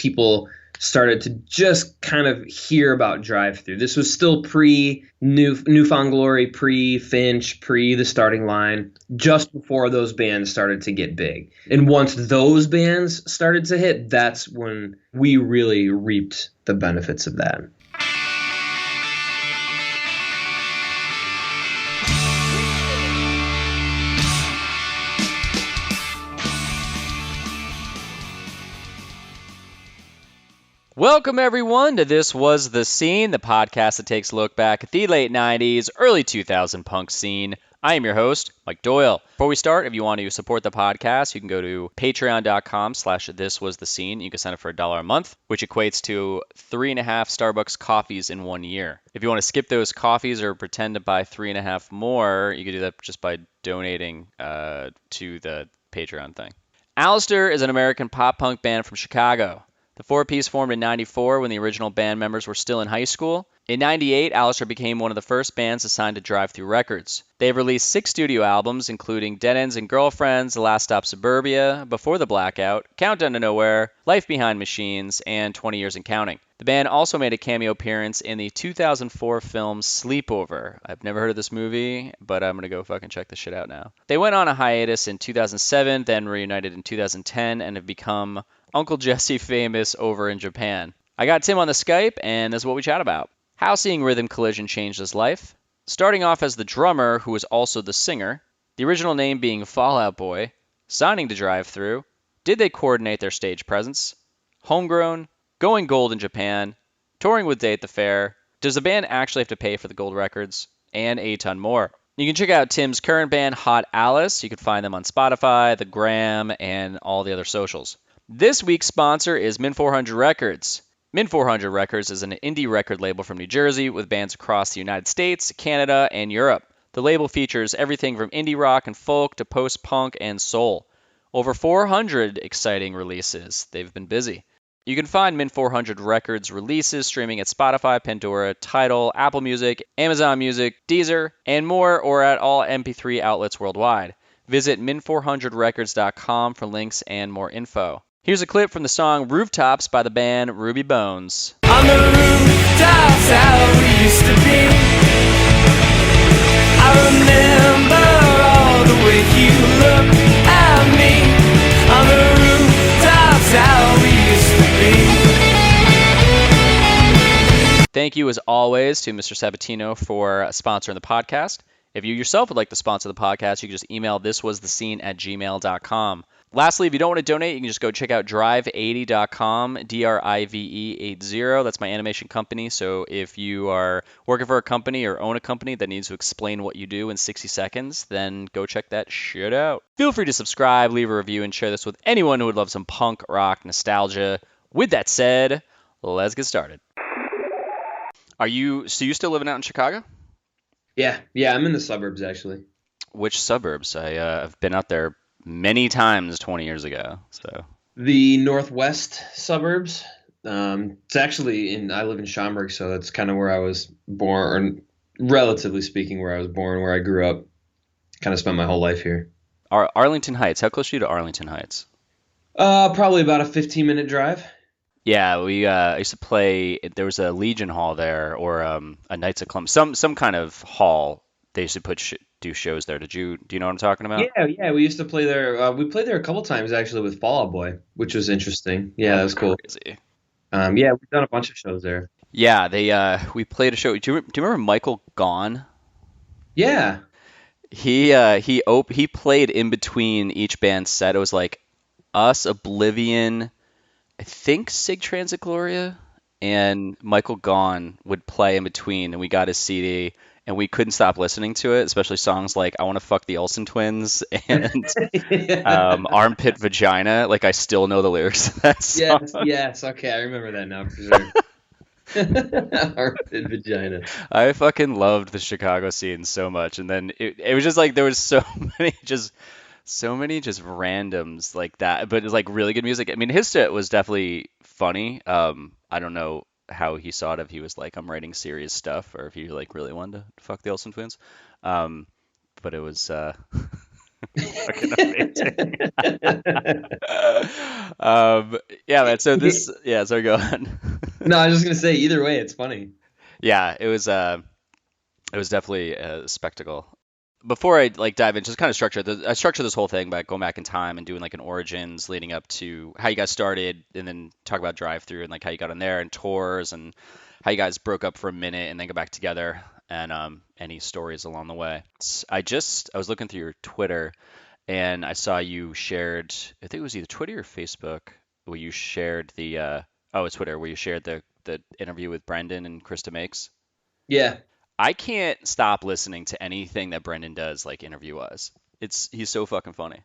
people started to just kind of hear about Drive-Thru. This was still pre-Newfound Glory, pre-Finch, pre-The Starting Line, just before those bands started to get big. And once those bands started to hit, that's when we really reaped the benefits of that. Welcome, everyone, to This Was The Scene, the podcast that takes a look back at the late 90s, early 2000 punk scene. I am your host, Mike Doyle. Before we start, if you want to support the podcast, you can go to patreon.com/thiswasthescene. You can sign up for $1 a month, which equates to 3.5 Starbucks coffees in 1 year. If you want to skip those coffees or pretend to buy 3.5 more, you can do that just by donating to the Patreon thing. Alistair is an American pop-punk band from Chicago. The four-piece formed in 94 when the original band members were still in high school. In 98, Allister became one of the first bands assigned to Drive-Thru Records. They have released 6 studio albums, including Dead Ends and Girlfriends, The Last Stop Suburbia, Before the Blackout, Countdown to Nowhere, Life Behind Machines, and 20 Years and Counting. The band also made a cameo appearance in the 2004 film Sleepover. I've never heard of this movie, but I'm going to go fucking check this shit out now. They went on a hiatus in 2007, then reunited in 2010, and have become Uncle Jessie Famous over in Japan. I got Tim on the Skype, and this is what we chat about. How seeing Rhythm Collision changed his life. Starting off as the drummer, who was also the singer. The original name being Fall Out Boy. Signing to Drive-Thru. Did they coordinate their stage presence? Homegrown. Going gold in Japan. Touring with Day at the Fair. Does the band actually have to pay for the gold records? And a ton more. You can check out Tim's current band, Hot Alice. You can find them on Spotify, the Gram, and all the other socials. This week's sponsor is Min 400 Records. Min 400 Records is an indie record label from New Jersey with bands across the United States, Canada, and Europe. The label features everything from indie rock and folk to post-punk and soul. Over 400 exciting releases. They've been busy. You can find Min 400 Records releases streaming at Spotify, Pandora, Tidal, Apple Music, Amazon Music, Deezer, and more, or at all MP3 outlets worldwide. Visit min400records.com for links and more info. Here's a clip from the song Rooftops by the band Ruby Bones. On the rooftops how we used to be. I remember all the way you looked at me. On the rooftops how we used to be. Thank you as always to Mr. Sabatino for sponsoring the podcast. If you yourself would like to sponsor the podcast, you can just email thiswasthescene@gmail.com. Lastly, if you don't want to donate, you can just go check out drive80.com, DRIVE80. That's my animation company. So if you are working for a company or own a company that needs to explain what you do in 60 seconds, then go check that shit out. Feel free to subscribe, leave a review, and share this with anyone who would love some punk rock nostalgia. With that said, let's get started. You still living out in Chicago? Yeah, I'm in the suburbs, actually. Which suburbs? I've been out there many times 20 years ago. So the northwest suburbs. It's actually I live in Schaumburg, so that's kind of where I was born, or relatively speaking, where I was born, where I grew up. Kind of spent my whole life here. Arlington Heights. How close are you to Arlington Heights? Probably about a 15-minute drive. Yeah, we used to play. There was a Legion Hall there, or a Knights of Columbus, some kind of hall. They used to do shows there. Do you know what I'm talking about? Yeah, we used to play there. We played there a couple times actually with Fall Out Boy, which was interesting. Yeah, that was cool. Crazy. Yeah, we've done a bunch of shows there. Yeah, we played a show. Do you remember Michael Gone? Yeah. He played in between each band's set. It was like us, Oblivion, I think Sig Transit Gloria, and Michael Gone would play in between, and we got his CD. And we couldn't stop listening to it, especially songs like I Want to Fuck the Olsen Twins and Armpit Vagina. Like, I still know the lyrics of that song. Yes. Okay, I remember that now for sure. Armpit Vagina. I fucking loved the Chicago scene so much. And then it was just like there was so many just randoms like that. But it's like really good music. I mean, his shit was definitely funny. I don't know how he saw it, if he was like, I'm writing serious stuff, or if he like really wanted to fuck the Olsen Twins. But it was Fucking amazing. Yeah, man. So this, yeah. So go on. No, I was just gonna say either way, it's funny. Yeah, it was definitely a spectacle. Before I like dive in, just kind of I structured this whole thing by going back in time and doing like an origins leading up to how you guys started, and then talk about Drive-Thru and like how you got on there and tours and how you guys broke up for a minute and then got back together, and any stories along the way. I was looking through your Twitter and I saw you shared, I think it was either Twitter or Facebook, where you shared it's Twitter, where you shared the interview with Brendan and Krista Makes. Yeah. I can't stop listening to anything that Brendan does, like interview-wise. He's so fucking funny.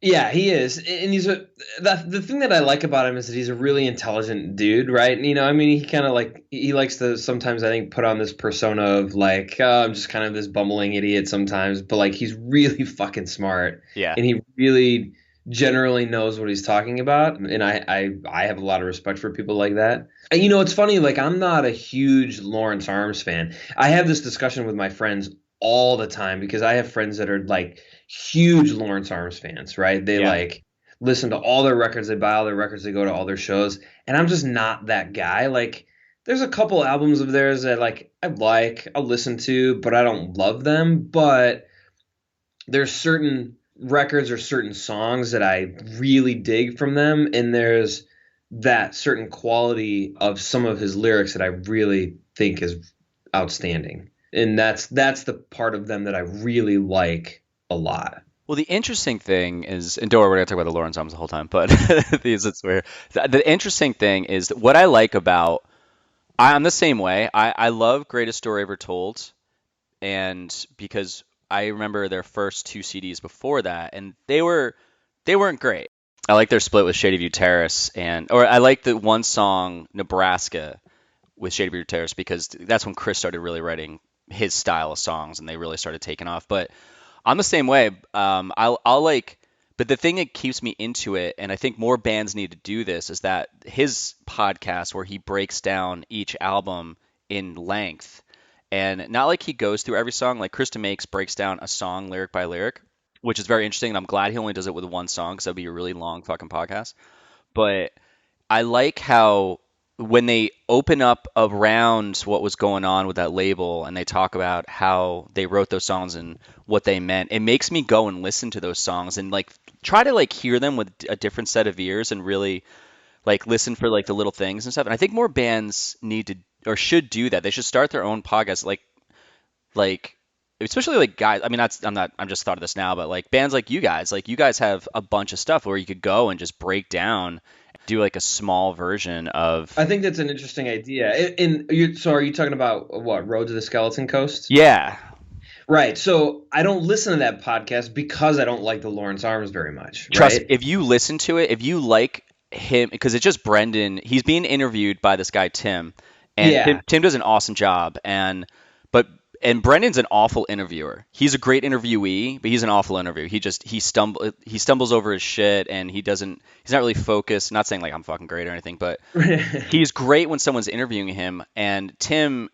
Yeah, he is, and the thing that I like about him is that he's a really intelligent dude, right? And, I mean, he kind of he likes to sometimes, I think, put on this persona of like, oh, I'm just kind of this bumbling idiot sometimes, but like he's really fucking smart, Yeah. and he really generally knows what he's talking about, and I have a lot of respect for people like that. And it's funny, like I'm not a huge Lawrence Arms fan. I have this discussion with my friends all the time because I have friends that are like huge Lawrence Arms fans, right? They like listen to all their records, they buy all their records, they go to all their shows, and I'm just not that guy. Like there's a couple albums of theirs that I'll listen to, but I don't love them. But there's certain records or certain songs that I really dig from them, and there's that certain quality of some of his lyrics that I really think is outstanding. And that's the part of them that I really like a lot. Well, the interesting thing is, and don't worry, we're going to talk about the Lawrence albums the whole time, but it's weird. The interesting thing is what I like about, I'm the same way. I love Greatest Story Ever Told, and because I remember their first two CDs before that, and they weren't great. I like their split with Shady View Terrace, or I like the one song, Nebraska, with Shady View Terrace, because that's when Chris started really writing his style of songs, and they really started taking off. But I'm the same way. I'll like, but the thing that keeps me into it, and I think more bands need to do this, is that his podcast where he breaks down each album in length, and not like he goes through every song. Like Krista Makes breaks down a song lyric by lyric, which is very interesting. And I'm glad he only does it with one song, because that'd be a really long fucking podcast. But I like how when they open up around what was going on with that label and they talk about how they wrote those songs and what they meant, it makes me go and listen to those songs and like try to like hear them with a different set of ears and really like listen for like the little things and stuff. And I think more bands need to or should do that. They should start their own podcast, like especially like guys. I mean, I'm just thought of this now, but like bands like you guys have a bunch of stuff where you could go and just break down, do like a small version of. I think that's an interesting idea. So are you talking about what, Road to the Skeleton Coast? Yeah. Right. So I don't listen to that podcast because I don't like the Lawrence Arms very much. Trust right? If you listen to it, if you like him, because it's just Brendan. He's being interviewed by this guy Tim, and Tim does an awesome job. And Brendan's an awful interviewer. He's a great interviewee, but he's an awful interviewer. He stumbles over his shit, and he's not really focused. Not saying like I'm fucking great or anything, but he's great when someone's interviewing him. And Tim,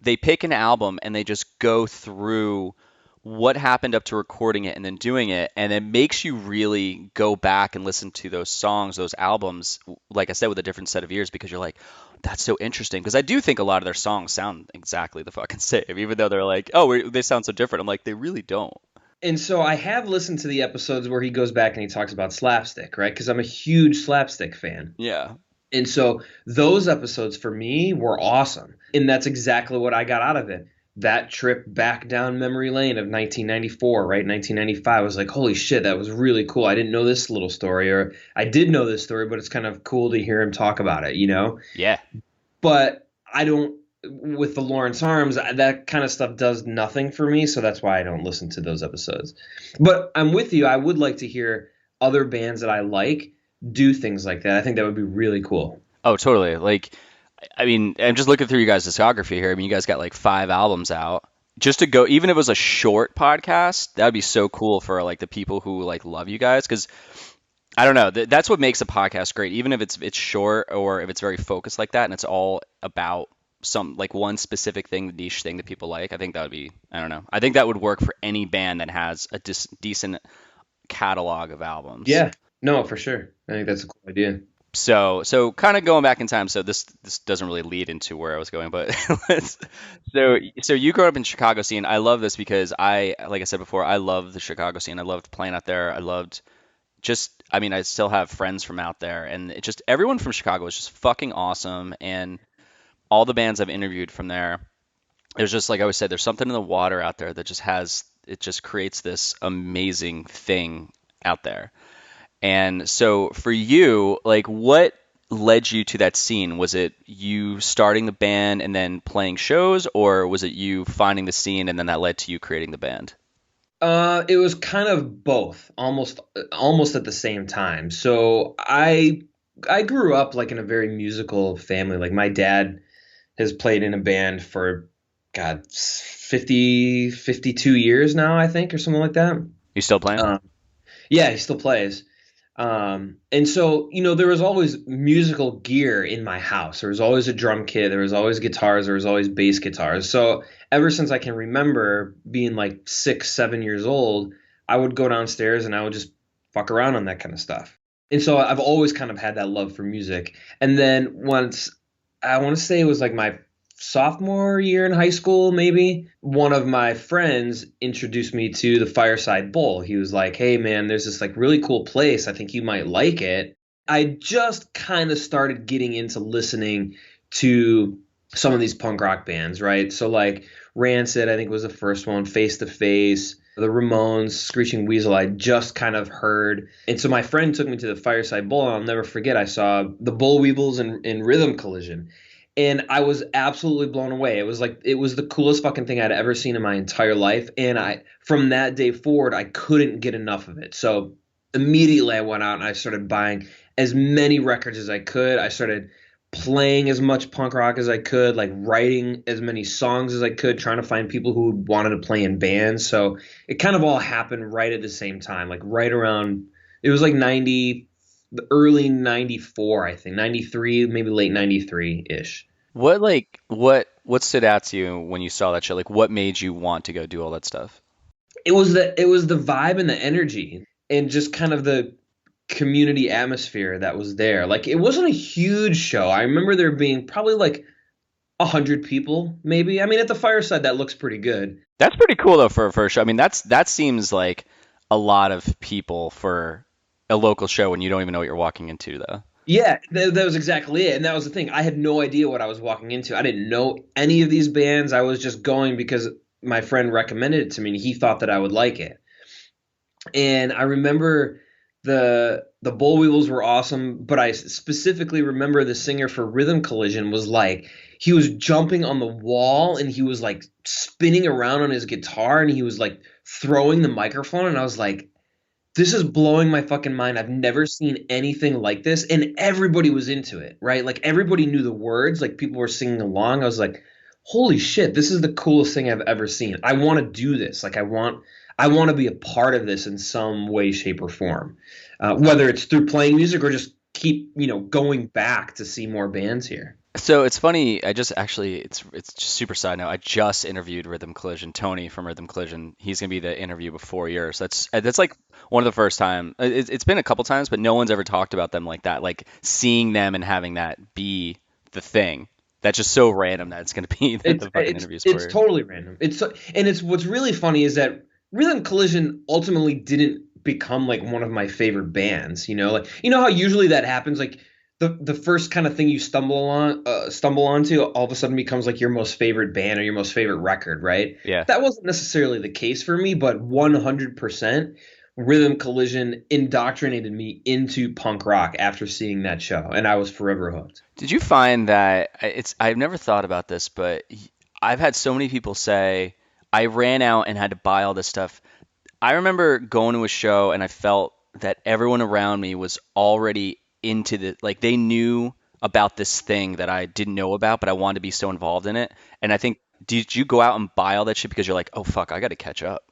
they pick an album and they just go through what happened up to recording it and then doing it, and it makes you really go back and listen to those songs, those albums, like I said, with a different set of ears, because you're like, that's so interesting. Because I do think a lot of their songs sound exactly the fucking same, even though they're like, oh, they sound so different. I'm like, they really don't. And so I have listened to the episodes where he goes back and he talks about slapstick, right? Because I'm a huge slapstick fan. Yeah. And so those episodes for me were awesome. And that's exactly what I got out of it. That trip back down memory lane of 1994, right? 1995. I was like, holy shit, that was really cool. I didn't know this little story, or I did know this story, but it's kind of cool to hear him talk about it, you know? Yeah. But I don't, with the Lawrence Arms, that kind of stuff does nothing for me. So that's why I don't listen to those episodes. But I'm with you. I would like to hear other bands that I like do things like that. I think that would be really cool. Oh, totally. Like, I mean, I'm just looking through you guys' discography here. I mean, you guys got like 5 albums out. Just to go, even if it was a short podcast, that would be so cool for like the people who like love you guys. Because I don't know, that's what makes a podcast great. Even if it's short or if it's very focused like that, and it's all about some like one specific thing, the niche thing that people like. I think that would be, I don't know. I think that would work for any band that has a decent catalog of albums. Yeah, no, for sure. I think that's a cool idea. So kind of going back in time. So this doesn't really lead into where I was going, but so you grew up in Chicago scene. I love this because like I said before, I love the Chicago scene. I loved playing out there. I loved I mean, I still have friends from out there, and everyone from Chicago is just fucking awesome. And all the bands I've interviewed from there, there's just, like I always said, there's something in the water out there that just creates this amazing thing out there. And so for you, like, what led you to that scene? Was it you starting the band and then playing shows, or was it you finding the scene and then that led to you creating the band? It was kind of both, almost at the same time. So I grew up like in a very musical family. Like my dad has played in a band for, God, 52 years now, I think, or something like that. You still playing? Yeah, he still plays. And so, there was always musical gear in my house. There was always a drum kit. There was always guitars. There was always bass guitars. So ever since I can remember being like 6, 7 years old, I would go downstairs and I would just fuck around on that kind of stuff. And so I've always kind of had that love for music. And then once, I want to say it was like my sophomore year in high school, maybe, one of my friends introduced me to the Fireside Bowl. He was like, hey man, there's this like really cool place. I think you might like it. I just kind of started getting into listening to some of these punk rock bands, right? So like Rancid, I think was the first one, Face to Face, the Ramones, Screeching Weasel, I just kind of heard. And so my friend took me to the Fireside Bowl, and I'll never forget, I saw the Bull Weevils in Rhythm Collision. And I was absolutely blown away. It was the coolest fucking thing I'd ever seen in my entire life. And from that day forward, I couldn't get enough of it. So immediately I went out and I started buying as many records as I could. I started playing as much punk rock as I could, like writing as many songs as I could, trying to find people who wanted to play in bands. So it kind of all happened right at the same time, like right around, it was like early 94, I think, 93, maybe late 93-ish. What stood out to you when you saw that show? Like, what made you want to go do all that stuff? It was the vibe and the energy and just kind of the community atmosphere that was there. Like, it wasn't a huge show. I remember there being probably like 100 people, maybe. I mean, at the Fireside, that looks pretty good. That's pretty cool though for a first show. I mean, that seems like a lot of people for a local show when you don't even know what you're walking into, though. Yeah, that was exactly it. And that was the thing. I had no idea what I was walking into. I didn't know any of these bands. I was just going because my friend recommended it to me and he thought that I would like it. And I remember the Bull Weevils were awesome, but I specifically remember the singer for Rhythm Collision was like, he was jumping on the wall and he was like spinning around on his guitar and he was like throwing the microphone. And I was like, this is blowing my fucking mind. I've never seen anything like this. And everybody was into it, right? Like everybody knew the words, like people were singing along. I was like, holy shit, this is the coolest thing I've ever seen. I want to do this. Like I want to be a part of this in some way, shape, or form, whether it's through playing music or just keep, going back to see more bands here. So it's funny. It's just super side note. I just interviewed Rhythm Collision, Tony from Rhythm Collision. He's gonna be the interview before yours. That's like one of the first time. It's been a couple times, but no one's ever talked about them like that. Like seeing them and having that be the thing. That's just so random that it's gonna be the fucking interviews for you. It's totally random. It's what's really funny is that Rhythm Collision ultimately didn't become like one of my favorite bands. Like how usually that happens, like. The first kind of thing you stumble onto all of a sudden becomes like your most favorite band or your most favorite record, right? Yeah. That wasn't necessarily the case for me, but 100% Rhythm Collision indoctrinated me into punk rock after seeing that show, and I was forever hooked. Did you find that I've never thought about this, but I've had so many people say I ran out and had to buy all this stuff. I remember going to a show and I felt that everyone around me was already into like they knew about this thing that I didn't know about, but I wanted to be so involved in it. And I think, did you go out and buy all that shit because you're like, oh fuck, I got to catch up?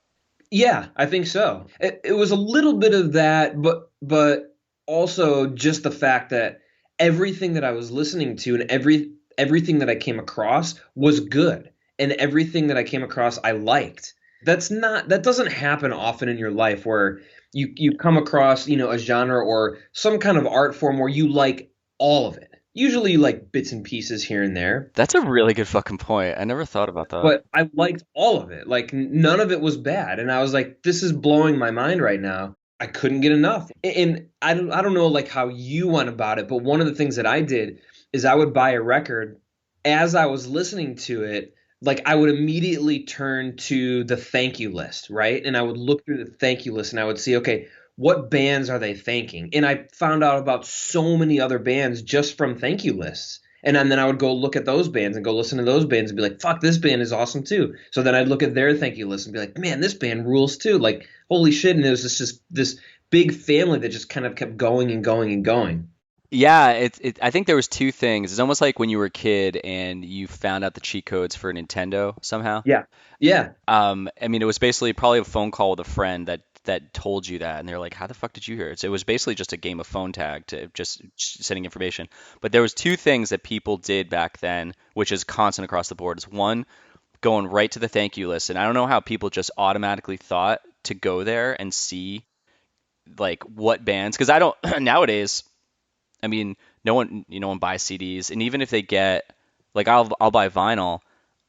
Yeah, I think so. It was a little bit of that, but also just the fact that everything that I was listening to and everything that I came across was good, and everything that I came across I liked. That doesn't happen often in your life where you come across, a genre or some kind of art form where you like all of it. Usually you like bits and pieces here and there, That's a really good fucking point. I never thought about that. but I liked all of it. Like none of it was bad, and I was like, this is blowing my mind right now. I couldn't get enough. And I don't know like how you went about it, but one of the things that I did is I would buy a record as I was listening to it, like I would immediately turn to the thank you list, right? And I would look through the thank you list and I would see, okay, what bands are they thanking? And I found out about so many other bands just from thank you lists. And then I would go look at those bands and go listen to those bands and be like, fuck, this band is awesome too. So then I'd look at their thank you list and be like, man, this band rules too. Like, holy shit. And it was just this big family that just kind of kept going and going and going. Yeah, I think there was two things. It's almost like when you were a kid and you found out the cheat codes for Nintendo somehow. Yeah. Yeah. I mean, it was basically probably a phone call with a friend that told you that, and they're like, "How the fuck did you hear it?" So it was basically just a game of phone tag to just sending information. But there was two things that people did back then, which is constant across the board. Is one, going right to the thank you list, and I don't know how people just automatically thought to go there and see like what bands, because I don't nowadays. I mean, no one buys CDs, and even if they get like I'll buy vinyl.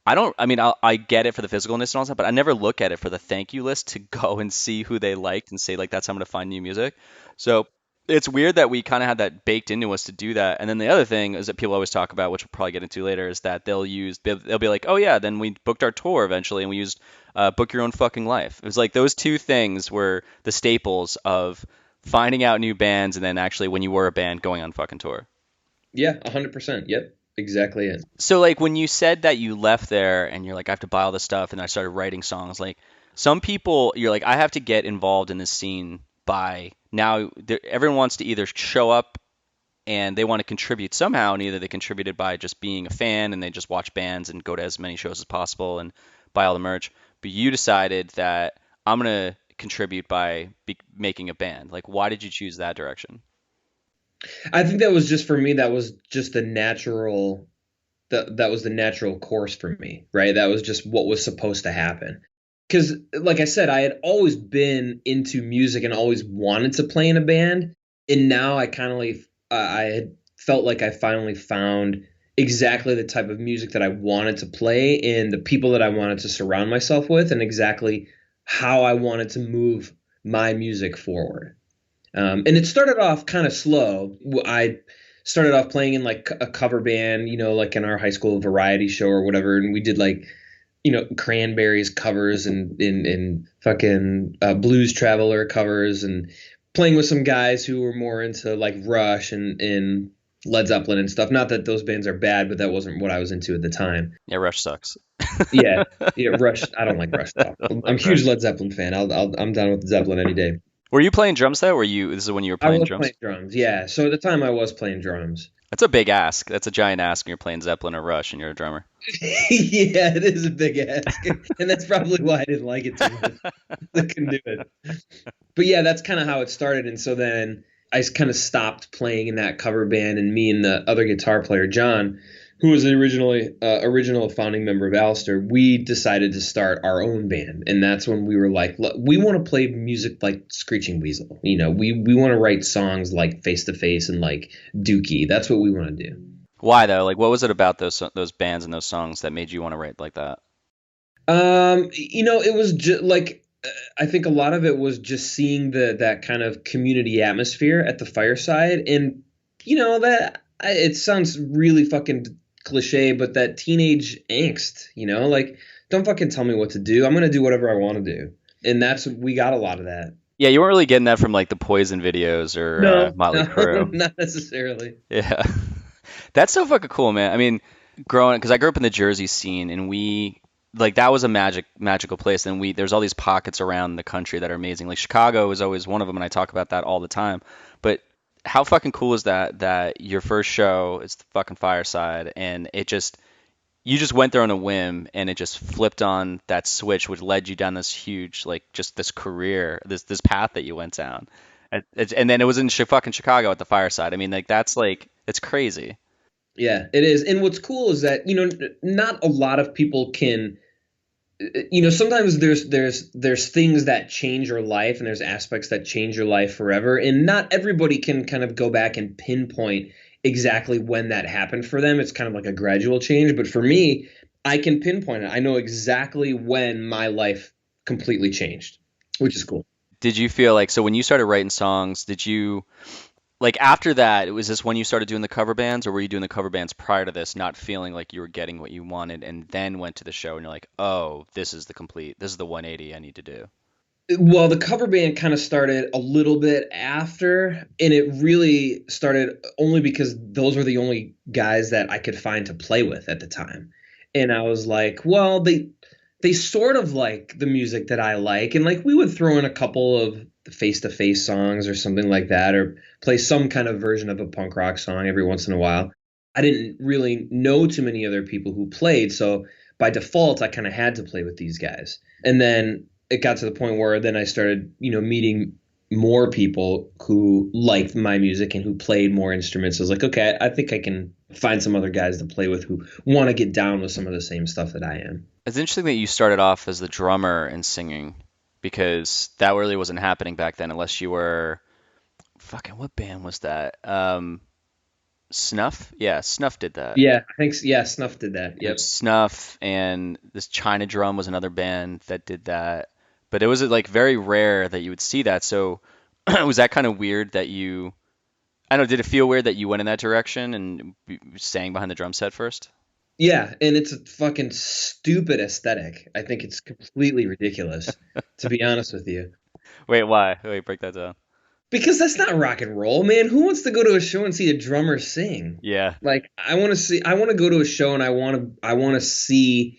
I don't. I mean, I get it for the physicalness and all that, but I never look at it for the thank you list to go and see who they liked and say like that's how I'm gonna find new music. So it's weird that we kind of had that baked into us to do that. And then the other thing is that people always talk about, which we'll probably get into later, is that they'll be like, oh yeah, then we booked our tour eventually, and we used Book Your Own Fucking Life. It was like those two things were the staples of finding out new bands, and then actually when you were a band going on fucking tour. Yeah. 100%. Yep. Exactly it. So like when you said that you left there and you're like, I have to buy all this stuff, and I started writing songs, like some people, you're like, I have to get involved in this scene by now. Everyone wants to either show up and they want to contribute somehow, and either they contributed by just being a fan and they just watch bands and go to as many shows as possible and buy all the merch. But you decided that I'm going to contribute by making a band. Like, why did you choose that direction? I think that was just for me. That was just the natural. That was the natural course for me, right? That was just what was supposed to happen. Because, like I said, I had always been into music and always wanted to play in a band, and now I kind of like I had felt like I finally found exactly the type of music that I wanted to play and the people that I wanted to surround myself with, and exactly how I wanted to move my music forward. And it started off kind of slow. I started off playing in like a cover band, like in our high school variety show or whatever. And we did like, Cranberries covers and fucking Blues Traveler covers, and playing with some guys who were more into like Rush and Led Zeppelin and stuff. Not that those bands are bad, but that wasn't what I was into at the time. Yeah, Rush sucks. Yeah, Rush. I don't like Rush at all. I'm a huge Led Zeppelin fan. I'm down with Zeppelin any day. Were you playing drums though? This is when you were playing drums? I was playing drums, yeah. So at the time I was playing drums. That's a big ask. That's a giant ask when you're playing Zeppelin or Rush and you're a drummer. Yeah, it is a big ask. And that's probably why I didn't like it too much. I couldn't do it. But yeah, that's kind of how it started. And so then I kind of stopped playing in that cover band, and me and the other guitar player, John, who was the original founding member of Alistair, we decided to start our own band. And that's when we were like, look, we want to play music like Screeching Weasel. We want to write songs like Face to Face and like Dookie. That's what we want to do. Why though? Like, what was it about those bands and those songs that made you want to write like that? It was just like, I think a lot of it was just seeing that kind of community atmosphere at the fireside. And, it sounds really fucking cliche, but that teenage angst, like, don't fucking tell me what to do. I'm going to do whatever I want to do. And we got a lot of that. Yeah, you weren't really getting that from like the Poison videos or Motley Crue. Not necessarily. Yeah. That's so fucking cool, man. I mean, because I grew up in the Jersey scene, and that was a magical place. And there's all these pockets around the country that are amazing. Like Chicago is always one of them, and I talk about that all the time. But how fucking cool is that your first show is the fucking Fireside, and you just went there on a whim, and it just flipped on that switch, which led you down this huge, like, just this career, this path that you went down. And then it was in fucking Chicago at the Fireside. I mean, like, it's crazy. Yeah, it is. And what's cool is that, not a lot of people can sometimes there's things that change your life, and there's aspects that change your life forever, and not everybody can kind of go back and pinpoint exactly when that happened for them. It's kind of like a gradual change, but for me, I can pinpoint it. I know exactly when my life completely changed, which is cool. Did you feel like, so when you started writing songs, did you, like after that, was this when you started doing the cover bands, or were you doing the cover bands prior to this, not feeling like you were getting what you wanted, and then went to the show and you're like, oh, this is the 180 I need to do? Well, the cover band kind of started a little bit after, and it really started only because those were the only guys that I could find to play with at the time. And I was like, well, they sort of like the music that I like, and like we would throw in a couple of face-to-face songs or something like that, or play some kind of version of a punk rock song every once in a while. I didn't really know too many other people who played, so by default, I kind of had to play with these guys. And then it got to the point where then I started, meeting more people who liked my music and who played more instruments. I was like, okay, I think I can find some other guys to play with who want to get down with some of the same stuff that I am. It's interesting that you started off as the drummer and singing, because that really wasn't happening back then unless you were, fucking, what band was that? Snuff? Yeah, Snuff did that. Yeah, I think, yeah, Snuff did that. Yep. Snuff, and this China Drum was another band that did that. But it was like very rare that you would see that. So was that kind of weird that I don't know, did it feel weird that you went in that direction and sang behind the drum set first? Yeah, and it's a fucking stupid aesthetic. I think it's completely ridiculous, to be honest with you. Wait, why? Wait, break that down. Because that's not rock and roll, man. Who wants to go to a show and see a drummer sing? Yeah. Like, I want to go to a show, and I want to see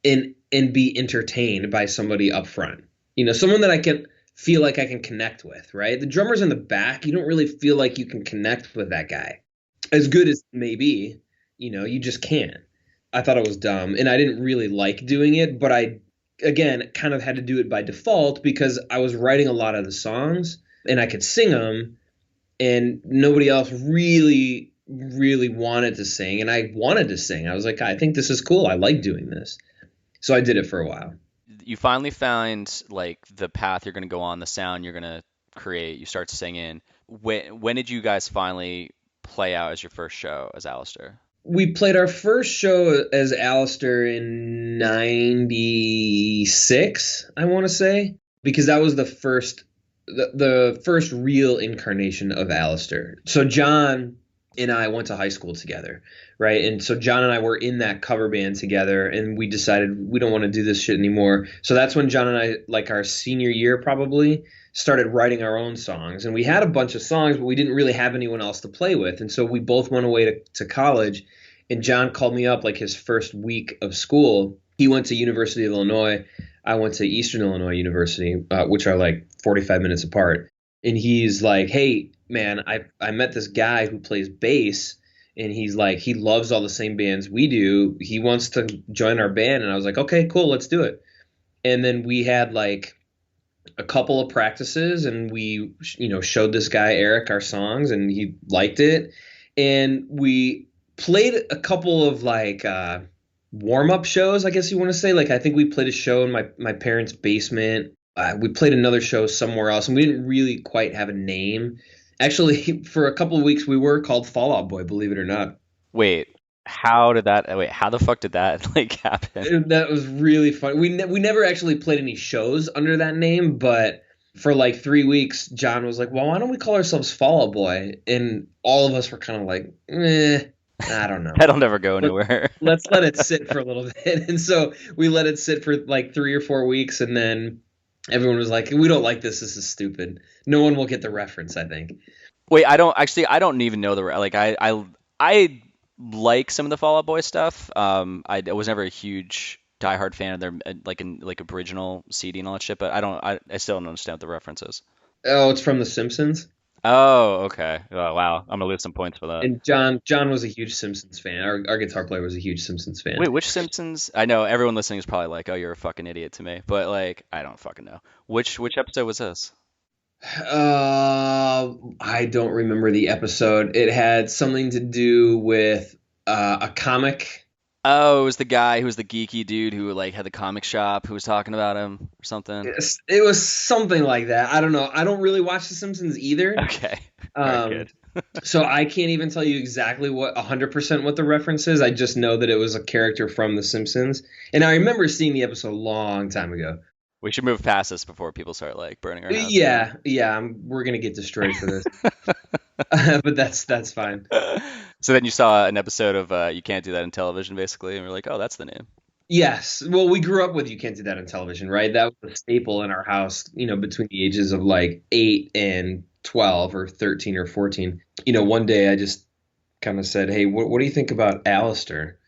and be entertained by somebody up front. Someone that I can feel like I can connect with, right? The drummer's in the back. You don't really feel like you can connect with that guy. As good as it may be, you just can't. I thought it was dumb, and I didn't really like doing it, but I, again, kind of had to do it by default because I was writing a lot of the songs, and I could sing them, and nobody else really, really wanted to sing, and I wanted to sing. I was like, I think this is cool. I like doing this. So I did it for a while. You finally find like the path you're going to go on, the sound you're going to create, you start singing. When did you guys finally play out as your first show as Alistair? We played our first show as Alistair in '96, I want to say, because that was the first real incarnation of Alistair. So John and I went to high school together, right? And so John and I were in that cover band together, and we decided we don't want to do this shit anymore. So that's when John and I, like our senior year probably, started writing our own songs. And we had a bunch of songs, but we didn't really have anyone else to play with. And so we both went away to college, and John called me up like his first week of school. He went to University of Illinois. I went to Eastern Illinois University, which are like 45 minutes apart. And he's like, hey, man, I met this guy who plays bass, and he's like, he loves all the same bands we do. He wants to join our band. And I was like, okay, cool, let's do it. And then we had like a couple of practices, and we, showed this guy, Eric, our songs, and he liked it. And we played a couple of like warm-up shows, I guess you want to say. Like, I think we played a show in my parents' basement. We played another show somewhere else, and we didn't really quite have a name. Actually, for a couple of weeks, we were called Fall Out Boy, believe it or not. Wait, how the fuck did that like happen? That was really fun. We never actually played any shows under that name, but for like 3 weeks, John was like, well, why don't we call ourselves Fall Out Boy? And all of us were kind of like, I don't know. That'll never go anywhere. Let's let it sit for a little bit. And so we let it sit for like 3 or 4 weeks, and then everyone was like, we don't like this. This is stupid. No one will get the reference, I think. Wait, I don't even know I like some of the Fall Out Boy stuff. I was never a huge diehard fan of their like original CD and all that shit, but I still don't understand what the reference is. Oh, it's from The Simpsons. Oh, okay. Oh, wow. I'm gonna lose some points for that. And John was a huge Simpsons fan. Our guitar player was a huge Simpsons fan. Wait, which Simpsons? I know everyone listening is probably like, "Oh, you're a fucking idiot" to me, but like, I don't fucking know. Which episode was this? I don't remember the episode. It had something to do with a comic Oh, it was the guy who was the geeky dude who like had the comic shop who was talking about him or something. It was something like that. I don't know. I don't really watch The Simpsons either. Okay. Very good. So I can't even tell you exactly 100% what the reference is. I just know that it was a character from The Simpsons. And I remember seeing the episode a long time ago. We should move past this before people start like burning our house. Yeah, we're gonna get destroyed for this. But that's fine. So then you saw an episode of You Can't Do That in Television, basically, and we're like, oh, that's the name. Yes. Well, we grew up with You Can't Do That on Television, right? That was a staple in our house, between the ages of like 8 and 12 or 13 or 14. One day I just kind of said, hey, what do you think about Alistair?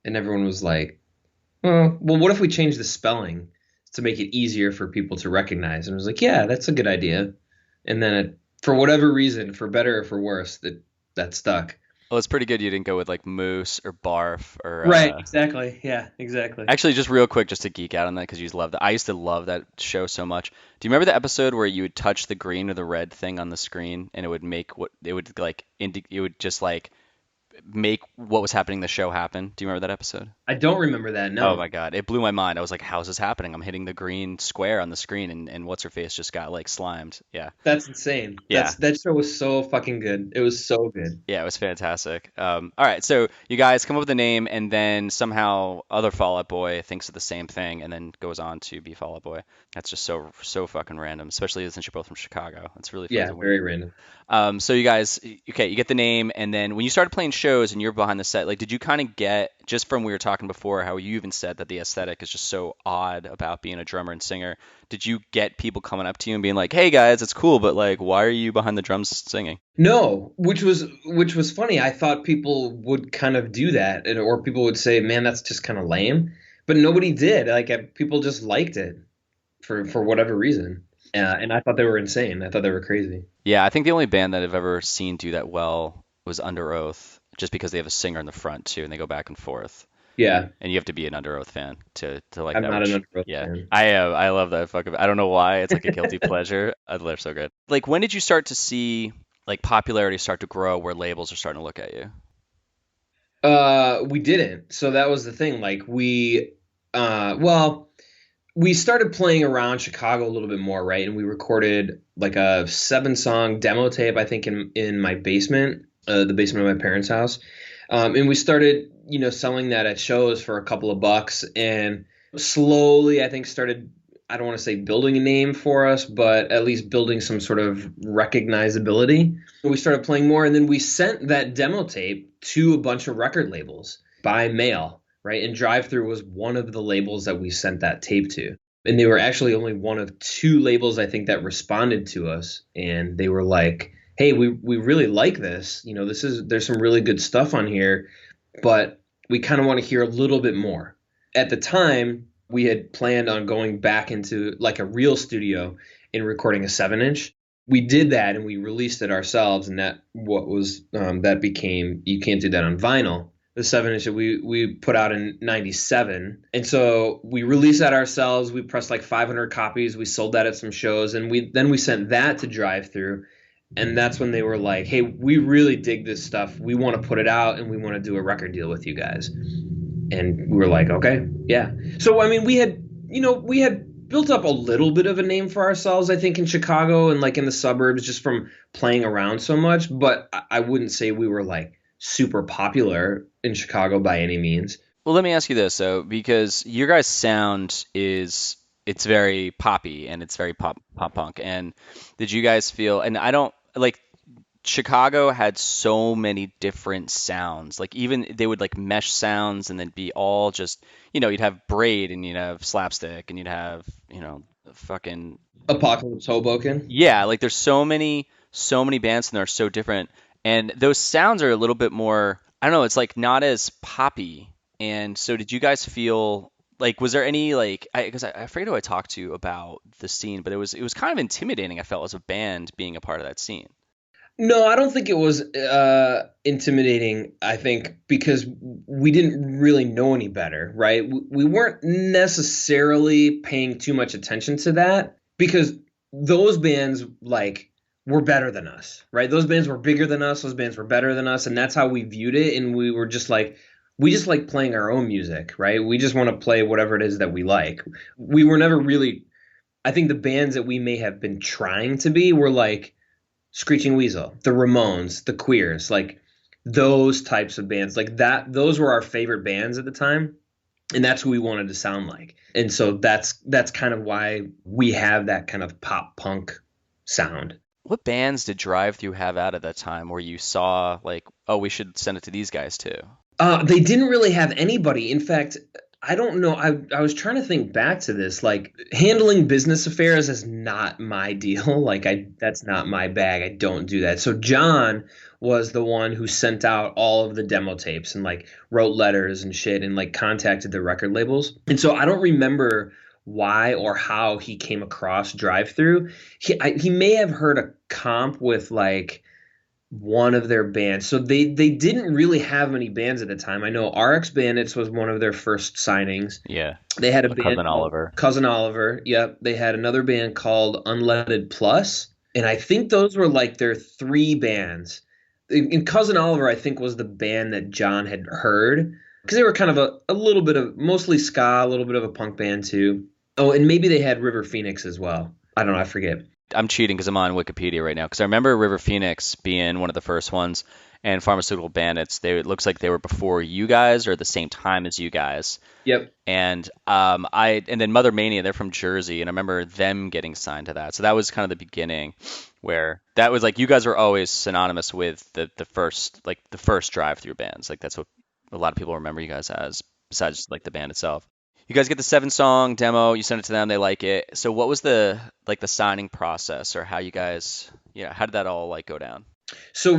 And everyone was like, well, what if we change the spelling to make it easier for people to recognize? And I was like, yeah, that's a good idea. And then for whatever reason, for better or for worse, that stuck. Well, it's pretty good you didn't go with like Moose or Barf or right. Exactly. Yeah, exactly. Actually, just real quick, just to geek out on that because you love that. I used to love that show so much. Do you remember the episode where you would touch the green or the red thing on the screen and it would make it would just like make what was happening in the show happen? Do you remember that episode? I don't remember that. No. Oh my God, it blew my mind. I was like, how's this happening? I'm hitting the green square on the screen and what's her face just got like slimed. Yeah. That's insane. Yeah. That show was so fucking good. It was so good. Yeah, it was fantastic. All right, so you guys come up with a name and then somehow other Fall Out Boy thinks of the same thing and then goes on to be Fall Out Boy. That's just so fucking random, especially since you're both from Chicago. It's really fun. Yeah, very random. So you guys, okay, you get the name, and then when you started playing shows and you're behind the set, like, did you kind of get, just from we were talking before, how you even said that the aesthetic is just so odd about being a drummer and singer, did you get people coming up to you and being like, hey guys, it's cool, but like, why are you behind the drums singing? No, which was funny. I thought people would kind of do that, or people would say, man, that's just kind of lame. But nobody did. Like, people just liked it for whatever reason. And I thought they were insane. I thought they were crazy. Yeah, I think the only band that I've ever seen do that well was Under Oath, just because they have a singer in the front too, and they go back and forth. Yeah. And you have to be an Under Oath fan to like I'm that. not an Under Oath yeah. fan. I love that fucking. I don't know why. It's like a guilty pleasure. They're so good. Like, when did you start to see like popularity start to grow where labels are starting to look at you? We didn't. So that was the thing. Like, we started playing around Chicago a little bit more, right? And we recorded like a 7-song demo tape, I think, in my basement, the basement of my parents' house. And we started, selling that at shows for a couple of bucks, and slowly, I think, started, I don't want to say building a name for us, but at least building some sort of recognizability. We started playing more, and then we sent that demo tape to a bunch of record labels by mail. Right. And Drive-Thru was one of the labels that we sent that tape to. And they were actually only one of 2 labels, I think, that responded to us. And they were like, hey, we really like this. There's some really good stuff on here, but we kind of want to hear a little bit more. At the time, we had planned on going back into like a real studio and recording a 7-inch. We did that and we released it ourselves. And that became You Can't Do That on Vinyl. The 7-inch that we put out in '97, and so we released that ourselves. We pressed like 500 copies. We sold that at some shows, and we sent that to Drive-Thru, and that's when they were like, "Hey, we really dig this stuff. We want to put it out, and we want to do a record deal with you guys." And we were like, "Okay, yeah." So I mean, we had built up a little bit of a name for ourselves, I think, in Chicago and like in the suburbs, just from playing around so much. But I wouldn't say we were like super popular in Chicago by any means. Well, let me ask you this though, because your guys' sound it's very poppy and it's very pop punk. And did you guys feel, and I don't like, Chicago had so many different sounds. Like, even they would like mesh sounds and then be all just, you'd have Braid and you'd have Slapstick and you'd have, fucking Apocalypse Hoboken. Yeah, like there's so many bands and they're so different. And those sounds are a little bit more, I don't know, it's like not as poppy. And so did you guys feel like, was there any like, because I forget who I talked to about the scene, but it was kind of intimidating, I felt, as a band being a part of that scene. No, I don't think it was intimidating, I think, because we didn't really know any better, right? We weren't necessarily paying too much attention to that because those bands, like, were better than us, right? Those bands were bigger than us. Those bands were better than us. And that's how we viewed it. And we were just like, we just like playing our own music, right? We just want to play whatever it is that we like. We were never really, I think the bands that we may have been trying to be were like Screeching Weasel, the Ramones, the Queers, like those types of bands like that. Those were our favorite bands at the time. And that's who we wanted to sound like. And so that's kind of why we have that kind of pop punk sound. What bands did Drive-Thru have out at that time where you saw like, oh, we should send it to these guys too? They didn't really have anybody. In fact, I don't know. I was trying to think back to this. Like handling business affairs is not my deal. Like that's not my bag. I don't do that. So John was the one who sent out all of the demo tapes and like wrote letters and shit and like contacted the record labels. And so I don't remember why or how he came across Drive-Thru. He may have heard a comp with like one of their bands. So they didn't really have many bands at the time. I know RX Bandits was one of their first signings. Yeah. They had a band Cousin Oliver. Cousin Oliver. Yep. They had another band called Unleaded Plus. And I think those were like their three bands. And Cousin Oliver, I think, was the band that John had heard because they were kind of a little bit of mostly ska, a little bit of a punk band too. Oh, and maybe they had River Phoenix as well. I don't know. I forget. I'm cheating because I'm on Wikipedia right now because I remember River Phoenix being one of the first ones, and Pharmaceutical Bandits. It looks like they were before you guys or at the same time as you guys. Yep. And and then Mother Mania, they're from Jersey, and I remember them getting signed to that. So that was kind of the beginning, where that was like you guys were always synonymous with the first Drive-Thru bands. Like that's what a lot of people remember you guys as, besides like the band itself. You guys get the 7-song demo, you send it to them, they like it. So what was the signing process, or how you guys, how did that all like go down? So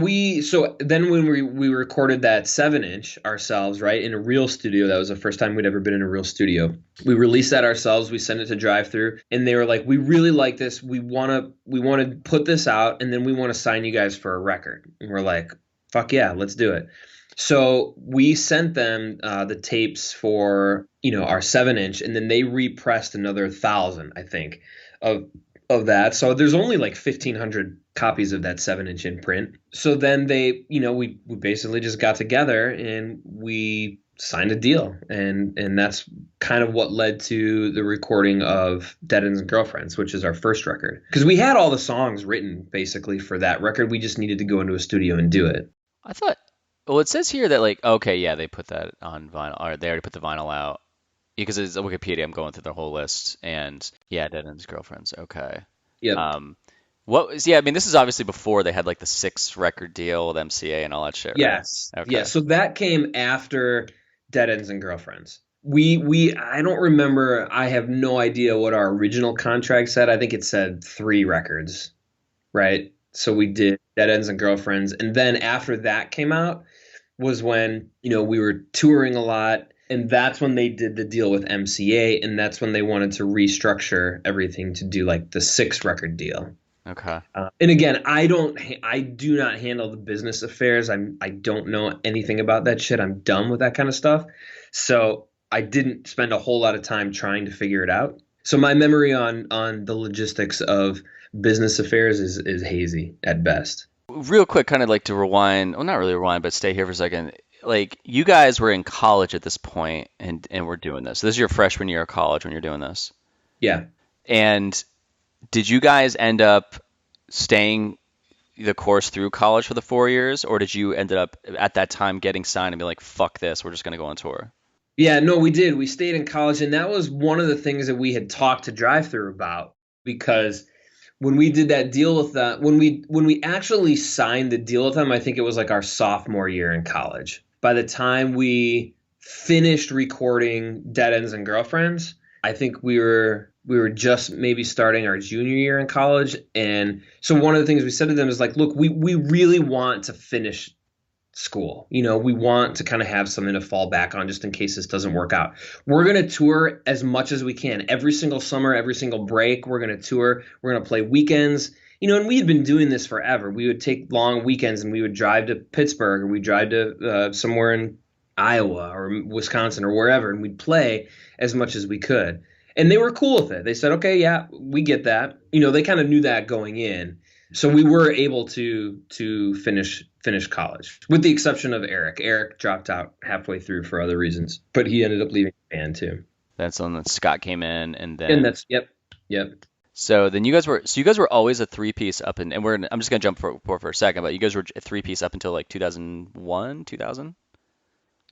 then when we recorded that 7-inch ourselves, right, in a real studio, that was the first time we'd ever been in a real studio. We released that ourselves, we sent it to Drive-Thru, and they were like, we really like this, we want to put this out, and then we want to sign you guys for a record. And we're like, fuck yeah, let's do it. So we sent them the tapes for, our 7-inch, and then they repressed another 1,000, I think, of that. So there's only like 1,500 copies of that 7-inch in print. So then they, we basically just got together and we signed a deal. And that's kind of what led to the recording of Dead Ends and Girlfriends, which is our first record. Because we had all the songs written basically for that record. We just needed to go into a studio and do it. I thought, well, it says here that like, okay, yeah, they put that on vinyl, or they already put the vinyl out. Because it's Wikipedia, I'm going through their whole list, and yeah, Dead Ends Girlfriends. Okay. Yeah. I mean, this is obviously before they had like the 6-record deal with MCA and all that shit. Right? Yes. Okay. Yeah. So that came after Dead Ends and Girlfriends. I don't remember. I have no idea what our original contract said. I think it said 3 records, right? So we did Dead Ends and Girlfriends, and then after that came out was when we were touring a lot. And that's when they did the deal with MCA, and that's when they wanted to restructure everything to do like the 6-record deal. Okay. And again, I do not handle the business affairs. I don't know anything about that shit. I'm dumb with that kind of stuff. So I didn't spend a whole lot of time trying to figure it out. So my memory on the logistics of business affairs is hazy at best. Real quick, kind of like to rewind. Well, not really rewind, but stay here for a second. Like you guys were in college at this point and we're doing this. This is your freshman year of college when you're doing this. Yeah. And did you guys end up staying the course through college for the 4 years, or did you end up at that time getting signed and be like, fuck this, we're just going to go on tour? Yeah, no, we did. We stayed in college, and that was one of the things that we had talked to Drive-Thru about, because when we did that deal with that, when we actually signed the deal with them, I think it was like our sophomore year in college. By the time we finished recording Dead Ends and Girlfriends, I think we were just maybe starting our junior year in college. And so one of the things we said to them is like, look, we really want to finish school. We want to kind of have something to fall back on just in case this doesn't work out. We're going to tour as much as we can. Every single summer, every single break, we're going to tour. We're going to play weekends. And we had been doing this forever. We would take long weekends and we would drive to Pittsburgh, or we'd drive to somewhere in Iowa or Wisconsin or wherever, and we'd play as much as we could. And they were cool with it. They said, okay, yeah, we get that. They kind of knew that going in. So we were able to finish finished college, with the exception of Eric. Eric dropped out halfway through for other reasons, but he ended up leaving the band too. That's when Scott came in, and then Yep. So then you guys were always a three-piece I'm just gonna jump for a second, but you guys were a three-piece up until like 2001, 2000?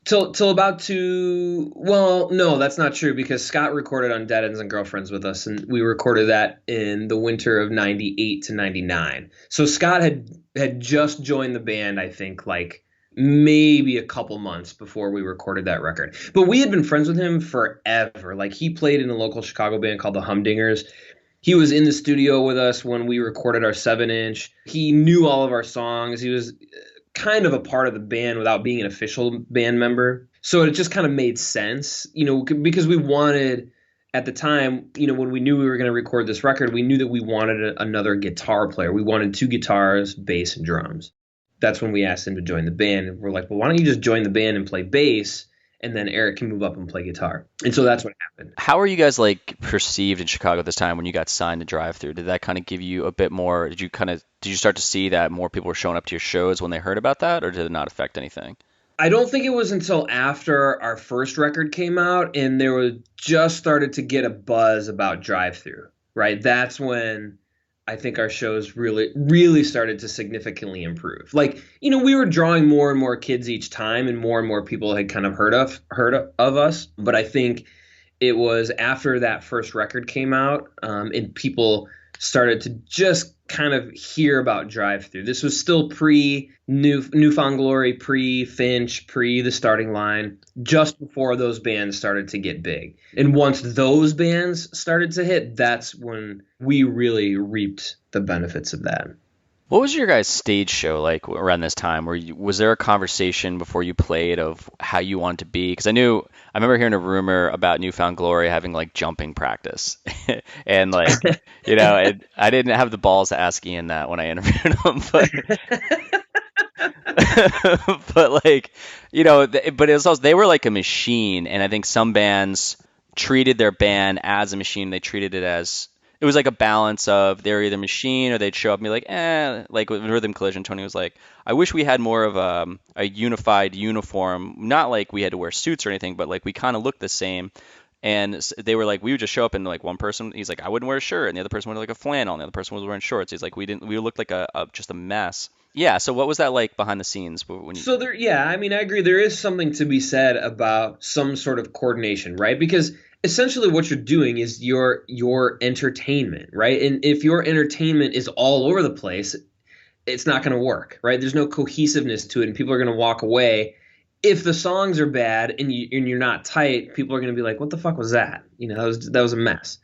Till about well, no, that's not true, because Scott recorded on Dead Ends and Girlfriends with us, and we recorded that in the winter of 98 to 99. So Scott had just joined the band, I think, like maybe a couple months before we recorded that record. But we had been friends with him forever. Like, he played in a local Chicago band called the Humdingers. He was in the studio with us when we recorded our 7-inch. He knew all of our songs. He was kind of a part of the band without being an official band member. So it just kind of made sense, because we wanted, at the time, when we knew we were going to record this record, we knew that we wanted another guitar player. We wanted 2 guitars, bass, and drums. That's when we asked him to join the band. And we're like, well, why don't you just join the band and play bass, and then Eric can move up and play guitar. And so that's what happened. How are you guys like perceived in Chicago at this time when you got signed to Drive-Thru? Did that kind of give you a bit more? Did you start to see that more people were showing up to your shows when they heard about that, or did it not affect anything? I don't think it was until after our first record came out and there was just started to get a buzz about Drive-Thru, right? That's when I think our shows really started to significantly improve. Like, we were drawing more and more kids each time, and more people had kind of heard of us. But I think it was after that first record came out, and people started to just kind of hear about Drive-Thru. This was still pre-Newfound Glory, pre-Finch, pre-The Starting Line, just before those bands started to get big. And once those bands started to hit, that's when we really reaped the benefits of that. What was your guys' stage show like around this time? Was there a conversation before you played of how you wanted to be? Because I remember hearing a rumor about Newfound Glory having like jumping practice, and like and I didn't have the balls to ask Ian that when I interviewed him, but but like but it was also, they were like a machine, and I think some bands treated their band as a machine. They treated it as. It was like a balance of they're either machine or they'd show up and be like, like with Rhythm Collision, Tony was like, I wish we had more of a unified uniform, not like we had to wear suits or anything, but like we kind of looked the same. And they were like, we would just show up and like one person, he's like, I wouldn't wear a shirt, and the other person would wear like a flannel, and the other person was wearing shorts. He's like, we looked like just a mess. Yeah. So what was that like behind the scenes? I agree. There is something to be said about some sort of coordination, right? Because essentially what you're doing is your entertainment, right? And if your entertainment is all over the place, it's not going to work, right? There's no cohesiveness to it, and people are going to walk away. If the songs are bad and you're not tight, people are going to be like, what the fuck was that? That was a mess.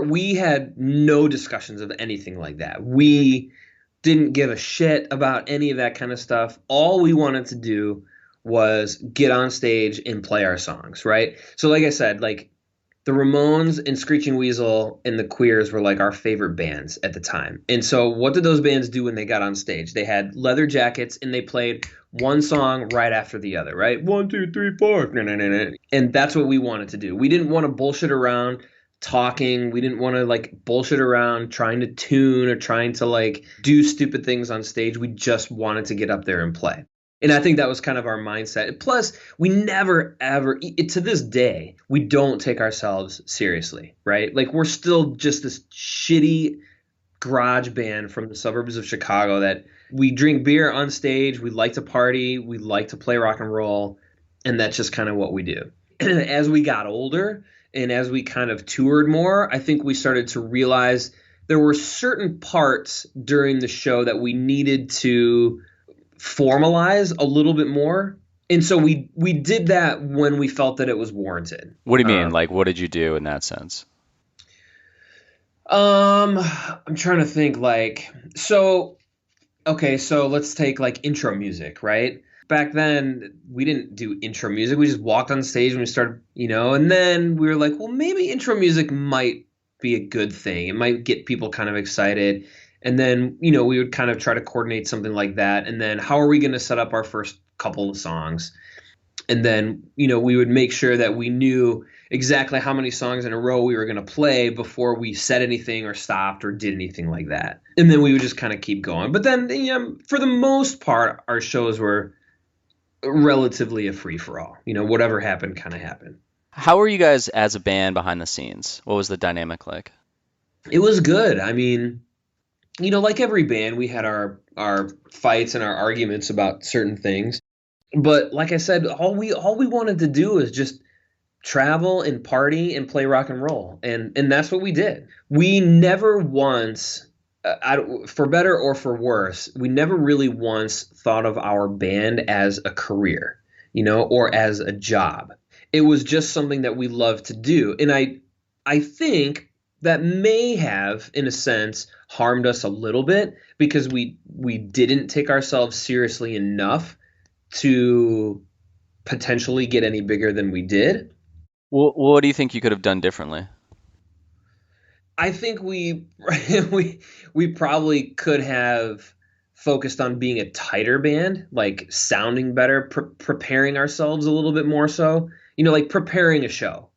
We had no discussions of anything like that. We didn't give a shit about any of that kind of stuff. All we wanted to do was get on stage and play our songs, right? So like I said, like, the Ramones and Screeching Weasel and the Queers were like our favorite bands at the time. And so what did those bands do when they got on stage? They had leather jackets and they played one song right after the other, right? 1, 2, 3, 4. And that's what we wanted to do. We didn't want to bullshit around talking. We didn't want to like bullshit around trying to tune or trying to like do stupid things on stage. We just wanted to get up there and play. And I think that was kind of our mindset. Plus, we never, ever, to this day, we don't take ourselves seriously, right? Like, we're still just this shitty garage band from the suburbs of Chicago that we drink beer on stage, we like to party, we like to play rock and roll, and that's just kind of what we do. And as we got older and as we kind of toured more, I think we started to realize there were certain parts during the show that we needed to formalize a little bit more, and so we did that when we felt that it was warranted. What do you mean? Like, what did you do in that sense? I'm trying to think. Like, so let's take like intro music, right? Back then we didn't do intro music. We just walked on stage and we started, and then we were like, well, maybe intro music might be a good thing. It might get people kind of excited. And then, we would kind of try to coordinate something like that. And then how are we going to set up our first couple of songs? And then, we would make sure that we knew exactly how many songs in a row we were going to play before we said anything or stopped or did anything like that. And then we would just kind of keep going. But then, for the most part, our shows were relatively a free-for-all. Whatever happened kind of happened. How were you guys as a band behind the scenes? What was the dynamic like? It was good. I mean, like every band, we had our fights and our arguments about certain things. But like I said, all we wanted to do is just travel and party and play rock and roll. And that's what we did. We never once, for better or for worse, we never really once thought of our band as a career, or as a job. It was just something that we loved to do. And I think that may have, in a sense, harmed us a little bit because we didn't take ourselves seriously enough to potentially get any bigger than we did. Well, what do you think you could have done differently? I think we probably could have focused on being a tighter band, like sounding better, preparing ourselves a little bit more so, like preparing a show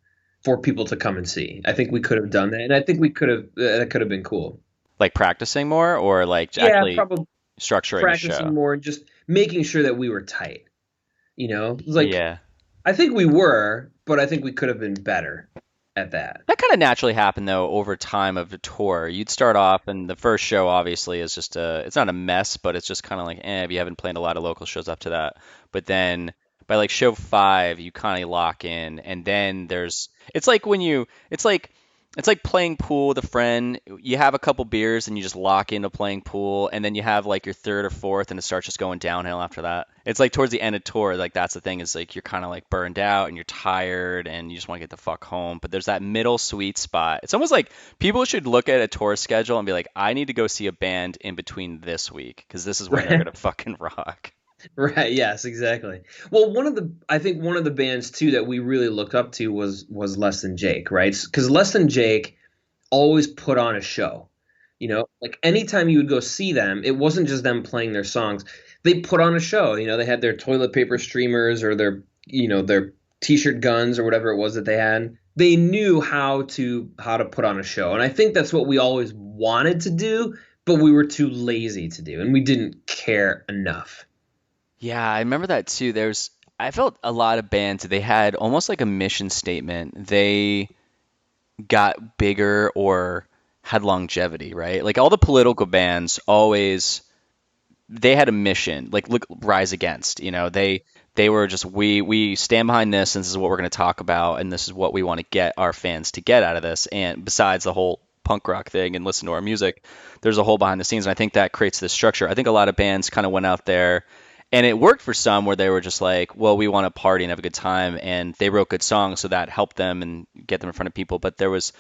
for people to come and see. I think we could have done that, and I think we could have that could have been cool. Like practicing more, or like actually probably structuring practicing a show? more and just making sure that we were tight. It was like, yeah. I think we were, but I think we could have been better at that. That kind of naturally happened though over time of the tour. You'd start off, and the first show obviously is just it's not a mess, but it's just kind of like, if you haven't played a lot of local shows up to that. But then by like show 5, you kind of lock in, and then it's like playing pool with a friend. You have a couple beers and you just lock into playing pool, and then you have like your third or fourth, and it starts just going downhill after that. It's like towards the end of tour, like that's the thing, is like you're kind of like burned out and you're tired and you just want to get the fuck home. But there's that middle sweet spot. It's almost like people should look at a tour schedule and be like, I need to go see a band in between this week because this is when they're gonna fucking rock. Right. Yes, exactly. Well, I think one of the bands too that we really looked up to was Less Than Jake, right? Because Less Than Jake always put on a show. Like anytime you would go see them, it wasn't just them playing their songs. They put on a show. They had their toilet paper streamers or their t-shirt guns or whatever it was that they had. They knew how to put on a show, and I think that's what we always wanted to do, but we were too lazy to do, and we didn't care enough. Yeah, I remember that too. I felt a lot of bands, they had almost like a mission statement. They got bigger or had longevity, right? Like all the political bands always, they had a mission. Like look, Rise Against, they were just, we stand behind this, and this is what we're going to talk about, and this is what we want to get our fans to get out of this. And besides the whole punk rock thing and listen to our music, there's a whole behind the scenes, and I think that creates this structure. I think a lot of bands kind of went out there, and it worked for some where they were just like, well, we want to party and have a good time, and they wrote good songs, so that helped them and get them in front of people. But if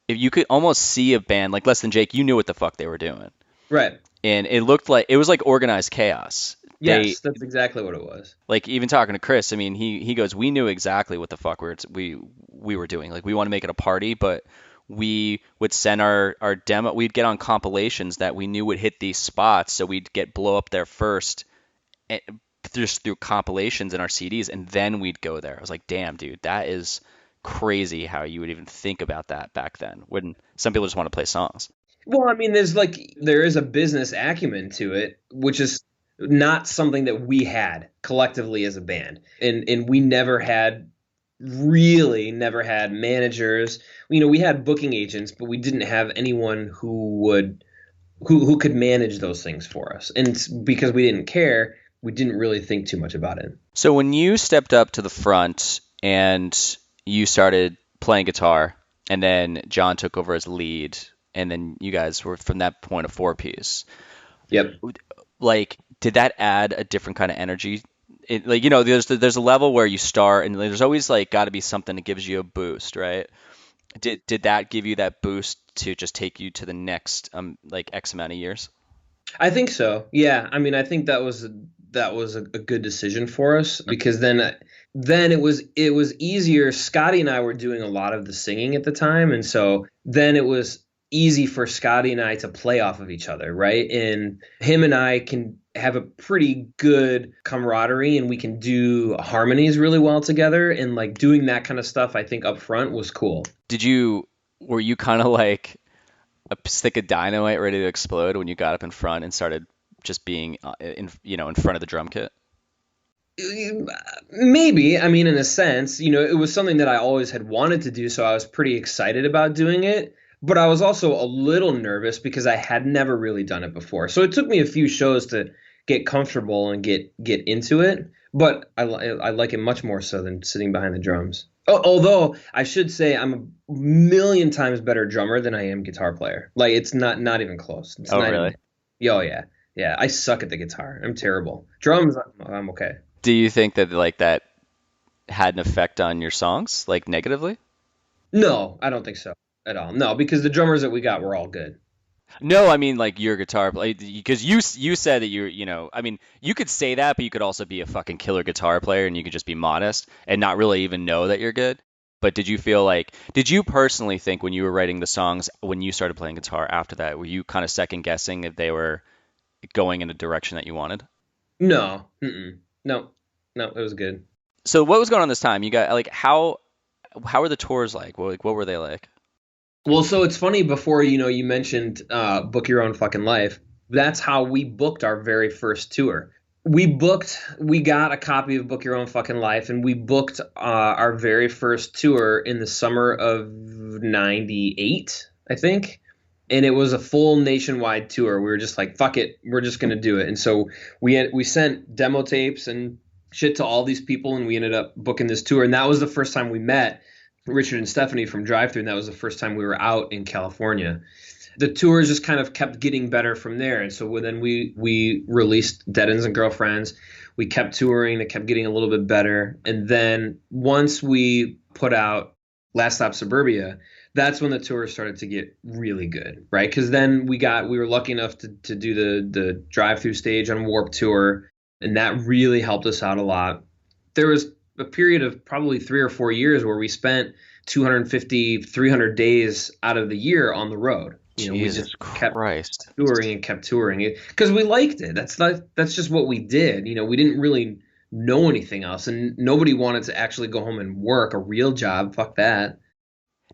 you could almost see a band like Less Than Jake, you knew what the fuck they were doing. Right. And it was like organized chaos. Yes, that's exactly what it was. Like even talking to Chris, I mean, he goes, we knew exactly what the fuck we were doing. Like we want to make it a party, but we would send our demo, we'd get on compilations that we knew would hit these spots, so we'd get blow up there first, just through compilations in our CDs, and then we'd go there. I was like, damn, dude, that is crazy how you would even think about that back then, when some people just want to play songs. Well, I mean, there is a business acumen to it, which is not something that we had collectively as a band. And we never had managers. We had booking agents, but we didn't have anyone who could manage those things for us. And because we didn't care, we didn't really think too much about it. So when you stepped up to the front and you started playing guitar, and then John took over as lead, and then you guys were from that point a 4-piece. Yep. Like, did that add a different kind of energy? There's a level where you start, and there's always like got to be something that gives you a boost, right? Did that give you that boost to just take you to the next like X amount of years? I think so. Yeah. I mean, I think that was a good decision for us, because then it was easier. Scotty and I were doing a lot of the singing at the time, and so then it was easy for Scotty and I to play off of each other, right? And him and I have a pretty good camaraderie and we can do harmonies really well together. And like doing that kind of stuff, I think up front was cool. Were you kind of like a stick of dynamite ready to explode when you got up in front and started just being in front of the drum kit? Maybe. I mean, in a sense, it was something that I always had wanted to do, so I was pretty excited about doing it. But I was also a little nervous because I had never really done it before. So it took me a few shows to get comfortable and get into it. But I like it much more so than sitting behind the drums. Although I should say I'm a million times better drummer than I am guitar player. Like it's not even close. It's Oh, not really? Oh yeah. Yeah, I suck at the guitar. I'm terrible. Drums, I'm okay. Do you think that like that had an effect on your songs, like negatively? No, I don't think so at all. No, because the drummers that we got were all good. No, I mean like your guitar play because you said that I mean you could say that, but you could also be a fucking killer guitar player and you could just be modest and not really even know that you're good. But did you personally think when you were writing the songs when you started playing guitar after that, were you kind of second guessing if they were going in a direction that you wanted? No, no, no, it was good. So what was going on this time? You got like how were the tours like? What were they like? Well, so it's funny before, you mentioned Book Your Own Fucking Life. That's how we booked our very first tour. We got a copy of Book Your Own Fucking Life, and we booked our very first tour in the summer of '98, I think. And it was a full nationwide tour. We were just like, fuck it, we're just going to do it. And so we sent demo tapes and shit to all these people, and we ended up booking this tour. And that was the first time we met Richard and Stephanie from Drive-Thru, and that was the first time we were out in California. The tours just kind of kept getting better from there. And so then we released Dead Ends and Girlfriends. We kept touring. It kept getting a little bit better. And then once we put out Last Stop Suburbia, that's when the tour started to get really good, right? Because then we were lucky enough to do the Drive-Thru stage on Warped Tour, and that really helped us out a lot. There was a period of probably 3 or 4 years where we spent 250, 300 days out of the year on the road. We just kept touring and kept touring it because we liked it. That's just what we did. We didn't really know anything else, and nobody wanted to actually go home and work a real job. Fuck that.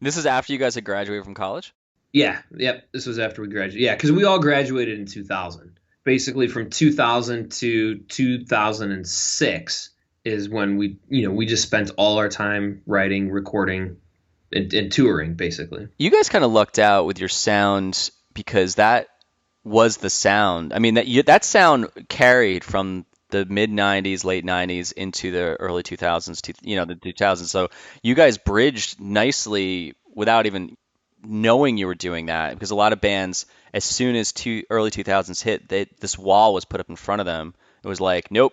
This is after you guys had graduated from college? Yeah, yep. This was after we graduated. Yeah, because we all graduated in 2000. Basically, from 2000 to 2006 is when we just spent all our time writing, recording, and touring, basically. You guys kind of lucked out with your sound because that was the sound. I mean, that sound carried from the mid 90s, late 90s into the early 2000s, the 2000s. So you guys bridged nicely without even knowing you were doing that, because a lot of bands, as soon as early 2000s hit, this wall was put up in front of them. It was like, nope,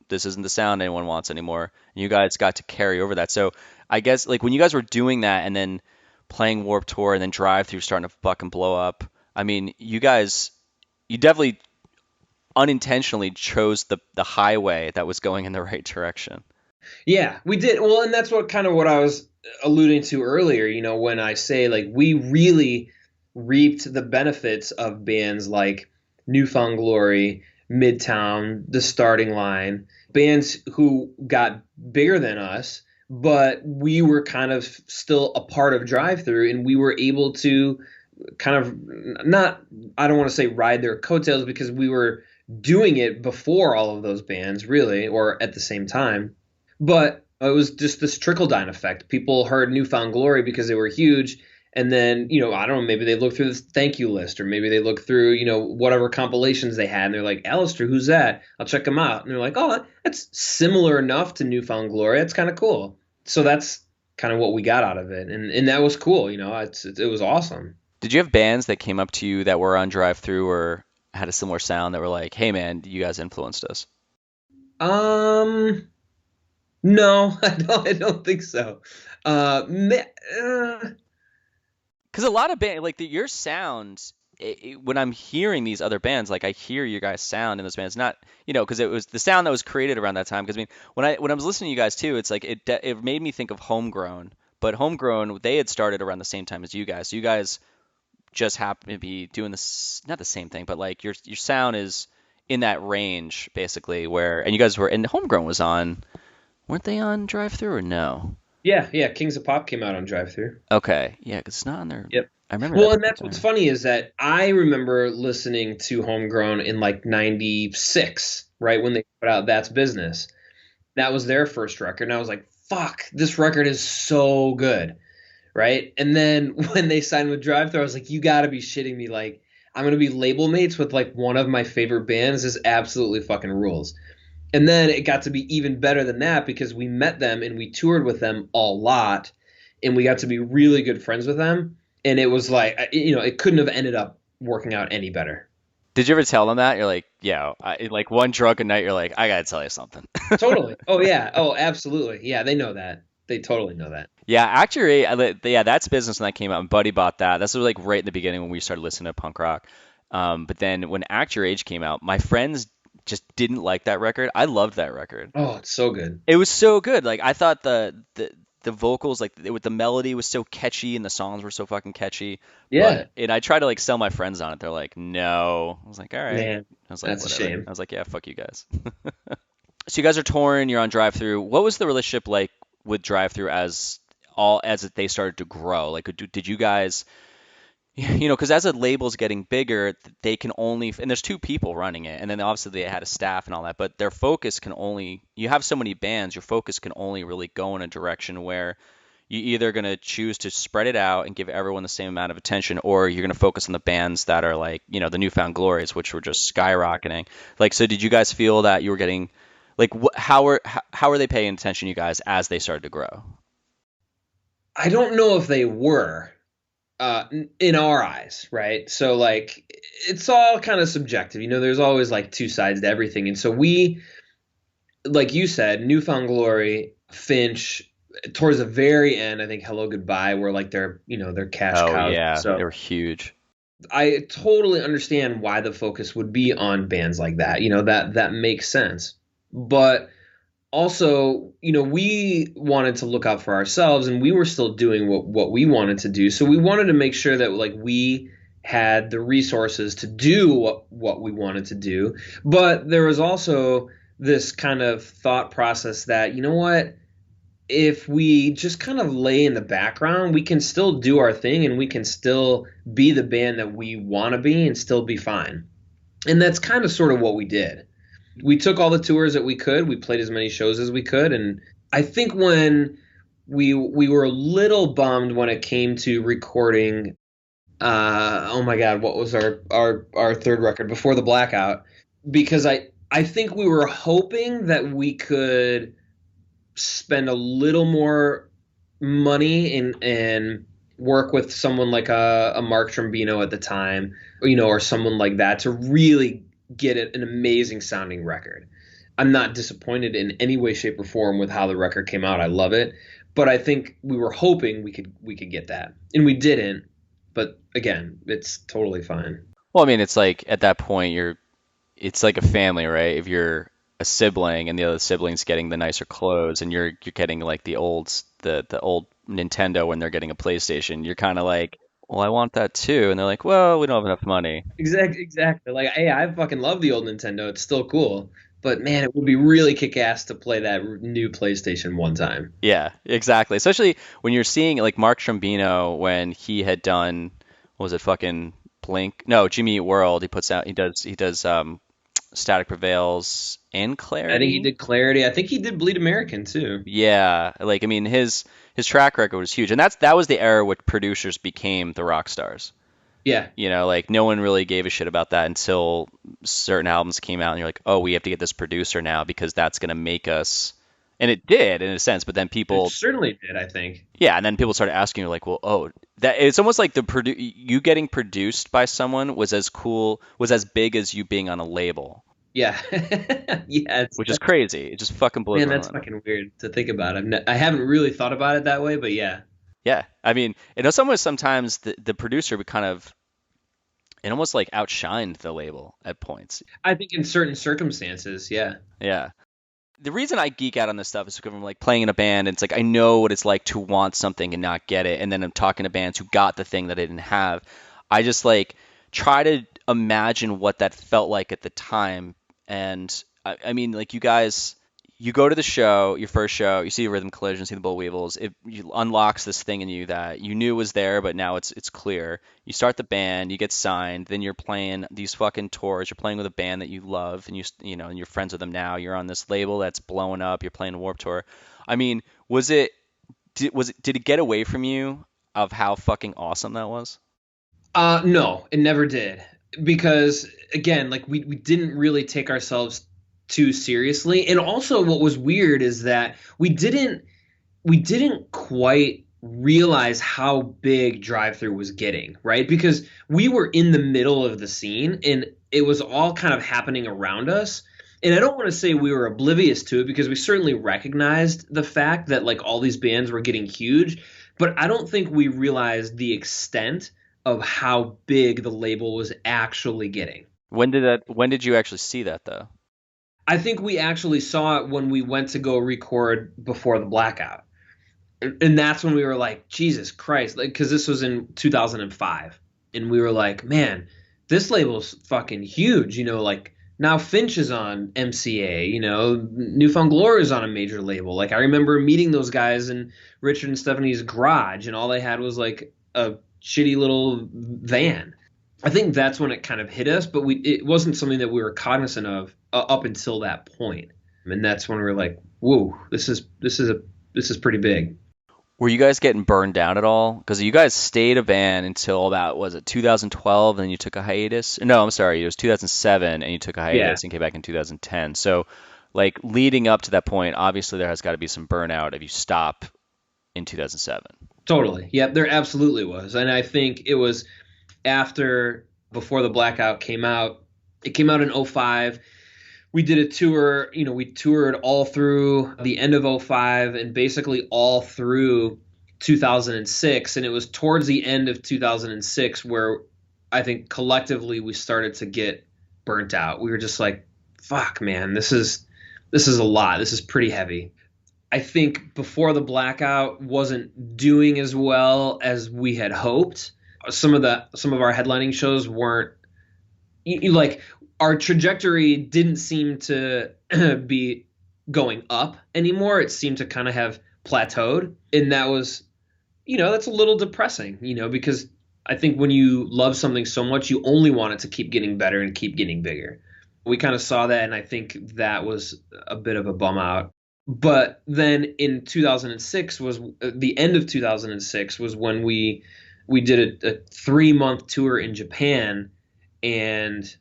this isn't the sound anyone wants anymore. And you guys got to carry over that. So I guess like when you guys were doing that and then playing Warped Tour and then Drive-Thru starting to fucking blow up, I mean, you definitely unintentionally chose the highway that was going in the right direction. Yeah, we did. Well, and that's what I was alluding to earlier, when I say like we really reaped the benefits of bands like New Found Glory, Midtown, The Starting Line, bands who got bigger than us, but we were kind of still a part of Drive-Thru, and we were able to kind of I don't want to say ride their coattails, because we were doing it before all of those bands, really, or at the same time. But it was just this trickle-down effect. People heard New Found Glory because they were huge, and then, I don't know, maybe they looked through the thank you list, or maybe they looked through, whatever compilations they had, and they're like, Alistair, who's that? I'll check them out. And they're like, oh, that's similar enough to New Found Glory. That's kind of cool. So that's kind of what we got out of it. And that was cool, it was awesome. Did you have bands that came up to you that were on Drive-Thru or had a similar sound that were like, hey man, you guys influenced us? No, I don't think so. Because a lot of bands, like your sound, when I'm hearing these other bands, like I hear your guys' sound in those bands, not, because it was the sound that was created around that time. Because I mean, when I was listening to you guys too, it's like it made me think of Homegrown, but Homegrown, they had started around the same time as you guys. So you guys just happen to be doing this, not the same thing, but like your sound is in that range, basically, and you guys were, and Homegrown was on, weren't they on Drive-Thru or no? Yeah. Kings of Pop came out on Drive-Thru. Okay, yeah, because it's not on there. Yep. I remember. Well, and that's what's funny is that I remember listening to Homegrown in like '96, right when they put out That's Business. That was their first record, and I was like, "Fuck, this record is so good." Right? And then when they signed with Drive-Thru, I was like, "You got to be shitting me! Like, I'm gonna be label mates with like one of my favorite bands. This absolutely fucking rules." And then it got to be even better than that because we met them and we toured with them a lot, and we got to be really good friends with them. And it was like, it couldn't have ended up working out any better. Did you ever tell them that? You're like, yeah, like one drunken night, you're like, I gotta tell you something. Totally. Oh yeah. Oh, absolutely. Yeah, they know that. They totally know that. Yeah, actually, yeah, That's Business when that came out, and Buddy bought that. This was like right in the beginning when we started listening to punk rock. But then when Act Your Age came out, my friends just didn't like that record. I loved that record. Oh, it's so good. It was so good. Like I thought the vocals, like the melody was so catchy and the songs were so fucking catchy. Yeah. And I tried to like sell my friends on it. They're like, no. I was like, all right. Man, I was like, that's whatever. a shame. I was like, yeah, fuck you guys. So you guys are touring. You're on Drive-Thru. What was the relationship like with Drive-Thru as they started to grow? Like, did you guys, because as a label's getting bigger, they can only, and there's two people running it, and then obviously they had a staff and all that, but their focus can only, you have so many bands, your focus can only really go in a direction where you're either going to choose to spread it out and give everyone the same amount of attention, or you're going to focus on the bands that are like, the newfound glories, which were just skyrocketing. Like, so did you guys feel that you were getting, like, how are they paying attention to you guys as they started to grow? I don't know if they were, in our eyes, right? So like, it's all kind of subjective. There's always like two sides to everything. And so we, like you said, Newfound Glory, Finch, towards the very end, I think Hello Goodbye were like their cash cows. Oh yeah, so they were huge. I totally understand why the focus would be on bands like that. That makes sense. But also, we wanted to look out for ourselves, and we were still doing what we wanted to do. So we wanted to make sure that like we had the resources to do what we wanted to do. But there was also this kind of thought process that, if we just kind of lay in the background, we can still do our thing and we can still be the band that we want to be and still be fine. And that's kind of sort of what we did. We took all the tours that we could. We played as many shows as we could. And I think when we were a little bummed when it came to recording, oh my God, what was our third record before the Blackout? Because I think we were hoping that we could spend a little more money and work with someone like a Mark Trombino at the time, or someone like that to really get an amazing sounding record. I'm not disappointed in any way, shape, or form with how the record came out. I love it, but I think we were hoping we could get that, and we didn't. But again, it's totally fine. Well, I mean, it's like at that point it's like a family, right? If you're a sibling and the other sibling's getting the nicer clothes, and you're getting like the old Nintendo when they're getting a PlayStation, you're kind of like, well, I want that too. And they're like, well, we don't have enough money. Exactly. Like, hey, I fucking love the old Nintendo. It's still cool. But man, it would be really kick-ass to play that new PlayStation one time. Yeah, exactly. Especially when you're seeing like Mark Trombino when he had done, what was it, fucking Blink? No, Jimmy Eat World. He does Static Prevails and Clarity. I think he did Clarity. I think he did Bleed American too. Yeah, like I mean his track record was huge, and that was the era where producers became the rock stars. Yeah. Like no one really gave a shit about that until certain albums came out, and you're like, oh, we have to get this producer now because that's gonna make us. And it did in a sense, but then people it certainly did, I think. Yeah, and then people started asking you like, well, oh, that it's almost like you getting produced by someone was as big as you being on a label. Yeah. Yeah. Which is crazy. It just fucking blows my mind. That's fucking weird to think about. I haven't really thought about it that way, but yeah. Yeah. I mean, sometimes the producer would kind of, it almost like outshined the label at points. I think in certain circumstances, yeah. Yeah. The reason I geek out on this stuff is because I'm like playing in a band, and it's like I know what it's like to want something and not get it, and then I'm talking to bands who got the thing that I didn't have. I just like try to imagine what that felt like at the time. And I mean, like you guys, you go to the show, your first show, you see Rhythm Collision, see the Boll Weevils. It unlocks this thing in you that you knew was there, but now it's clear. You start the band, you get signed, then you're playing these fucking tours. You're playing with a band that you love, and you know, and you're friends with them now. You're on this label that's blowing up. You're playing a Warped Tour. I mean, did it get away from you of how fucking awesome that was? No, it never did. Because again, like we didn't really take ourselves too seriously. And also what was weird is that we didn't quite realize how big Drive-Thru was getting, right? Because we were in the middle of the scene and it was all kind of happening around us. And I don't want to say we were oblivious to it because we certainly recognized the fact that like all these bands were getting huge, but I don't think we realized the extent of how big the label was actually getting. When did you actually see that though? I think we actually saw it when we went to go record before the Blackout. And that's when we were like, Jesus Christ, like, because this was in 2005. And we were like, man, this label's fucking huge. You know, like now Finch is on MCA, you know, Newfound Glory is on a major label. Like I remember meeting those guys in Richard and Stephanie's garage and all they had was like a shitty little van. I think that's when it kind of hit us, but it wasn't something that we were cognizant of up until that point. And that's when we were like, whoa, this is pretty big. Were you guys getting burned down at all? Because you guys stayed a band until about, was it 2012, and then you took a hiatus? No, I'm sorry, it was 2007, and you took a hiatus and came back in 2010. So, like, leading up to that point, obviously there has got to be some burnout if you stop in 2007. Totally. Yep, there absolutely was. And I think it was before the Blackout came out. It came out in 2005. We did a tour, you know, we toured all through the end of 2005 and basically all through 2006. And it was towards the end of 2006 where I think collectively we started to get burnt out. We were just like, fuck, man, this is a lot. This is pretty heavy. I think before the Blackout wasn't doing as well as we had hoped. Some of our headlining shows weren't like our trajectory didn't seem to be going up anymore. It seemed to kind of have plateaued. And that was, you know, that's a little depressing, you know, because I think when you love something so much, you only want it to keep getting better and keep getting bigger. We kind of saw that. And I think that was a bit of a bum out. But then in 2006 was the end of 2006 was when we did a 3-month tour in Japan. And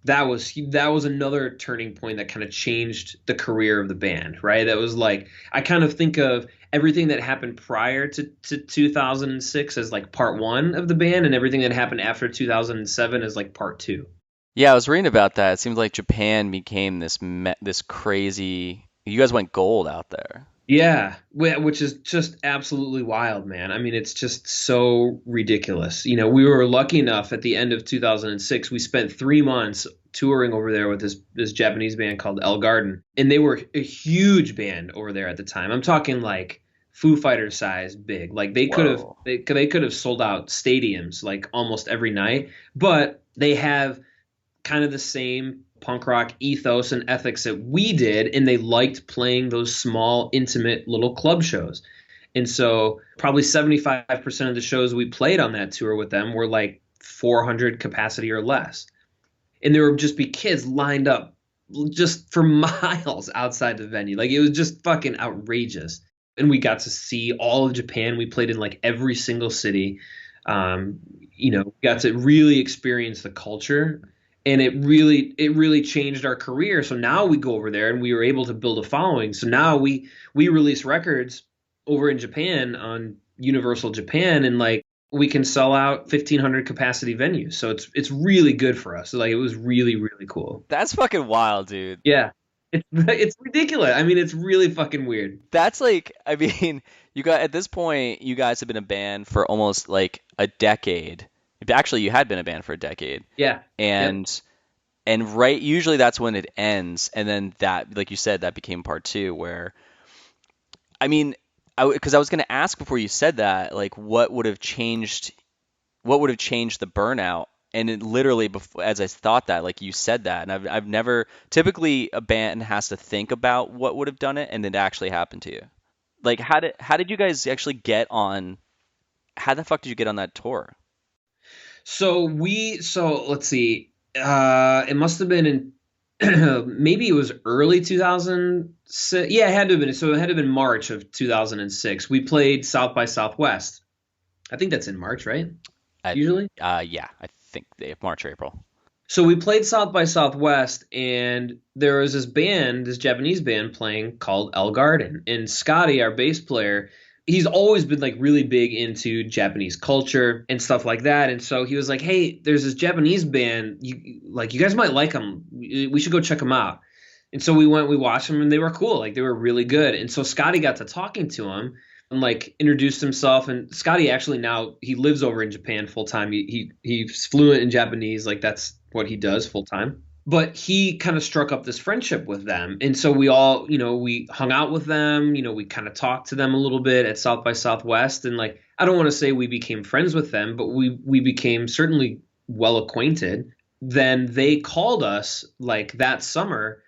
that was another turning point that kind of changed the career of the band, right? That was like, I kind of think of everything that happened prior to 2006 as like part one of the band, and everything that happened after 2007 as like part two. Yeah, I was reading about that. It seems like Japan became this crazy. You guys went gold out there. Yeah, which is just absolutely wild, man. I mean, it's just so ridiculous. You know, we were lucky enough at the end of 2006, we spent 3 months touring over there with this Japanese band called El Garden. And they were a huge band over there at the time. I'm talking like Foo Fighters size big. Like they could have sold out stadiums like almost every night, but they have kind of the same punk rock ethos and ethics that we did, and they liked playing those small, intimate little club shows. And so probably 75% of the shows we played on that tour with them were like 400 capacity or less. And there would just be kids lined up just for miles outside the venue. Like it was just fucking outrageous. And we got to see all of Japan. We played in like every single city. You know, got to really experience the culture. And it really changed our career. So now we go over there and we were able to build a following. So now we release records over in Japan on Universal Japan, and like we can sell out 1,500 capacity venues. So it's really good for us. So like it was really, really cool. That's fucking wild, dude. Yeah. It's ridiculous. I mean, it's really fucking weird. That's like, I mean, at this point, you guys have been a band for almost like a decade. Actually, you had been a band for a decade. Yeah. And right, usually that's when it ends. And then that, like you said, that became part two where, I mean, because I was going to ask before you said that, like what would have changed the burnout? And it literally, before, as I thought that, like you said that, and I've never, typically a band has to think about what would have done it, and it actually happened to you. Like, how did you guys actually get on? How the fuck did you get on that tour? So let's see. It must have been in maybe it was early 2006. Yeah, it had to have been. So it had to have been March of 2006. We played South by Southwest. I think that's in March, right? I, Usually. yeah, I think March or April. So we played South by Southwest, and there was this band, this Japanese band playing called El Garden. And Scotty, our bass player, he's always been like really big into Japanese culture and stuff like that. And so he was like, "Hey, there's this Japanese band. You guys might like them. We should go check them out." And so we went, we watched them, and they were cool. Like they were really good. And so Scotty got to talking to him and like introduced himself. And Scotty actually now he lives over in Japan full time. He's fluent in Japanese. Like that's what he does full time. But he kind of struck up this friendship with them. And so we all, we hung out with them, we kind of talked to them a little bit at South by Southwest. And like, I don't want to say we became friends with them, but we became certainly well acquainted. Then they called us like that summer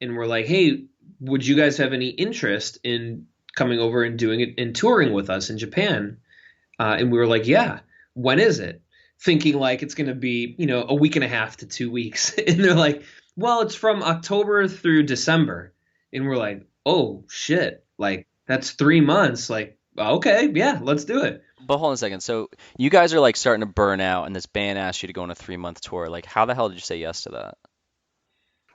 and were like, "Hey, would you guys have any interest in coming over and doing it and touring with us in Japan?" And we were like, "Yeah, when is it?" Thinking like it's going to be, a week and a half to 2 weeks. And they're like, "Well, it's from October through December." And we're like, "Oh, shit. Like, that's 3 months. Like, okay, yeah, let's do it." But hold on a second. So you guys are like starting to burn out, and this band asked you to go on a 3-month tour. Like, how the hell did you say yes to that?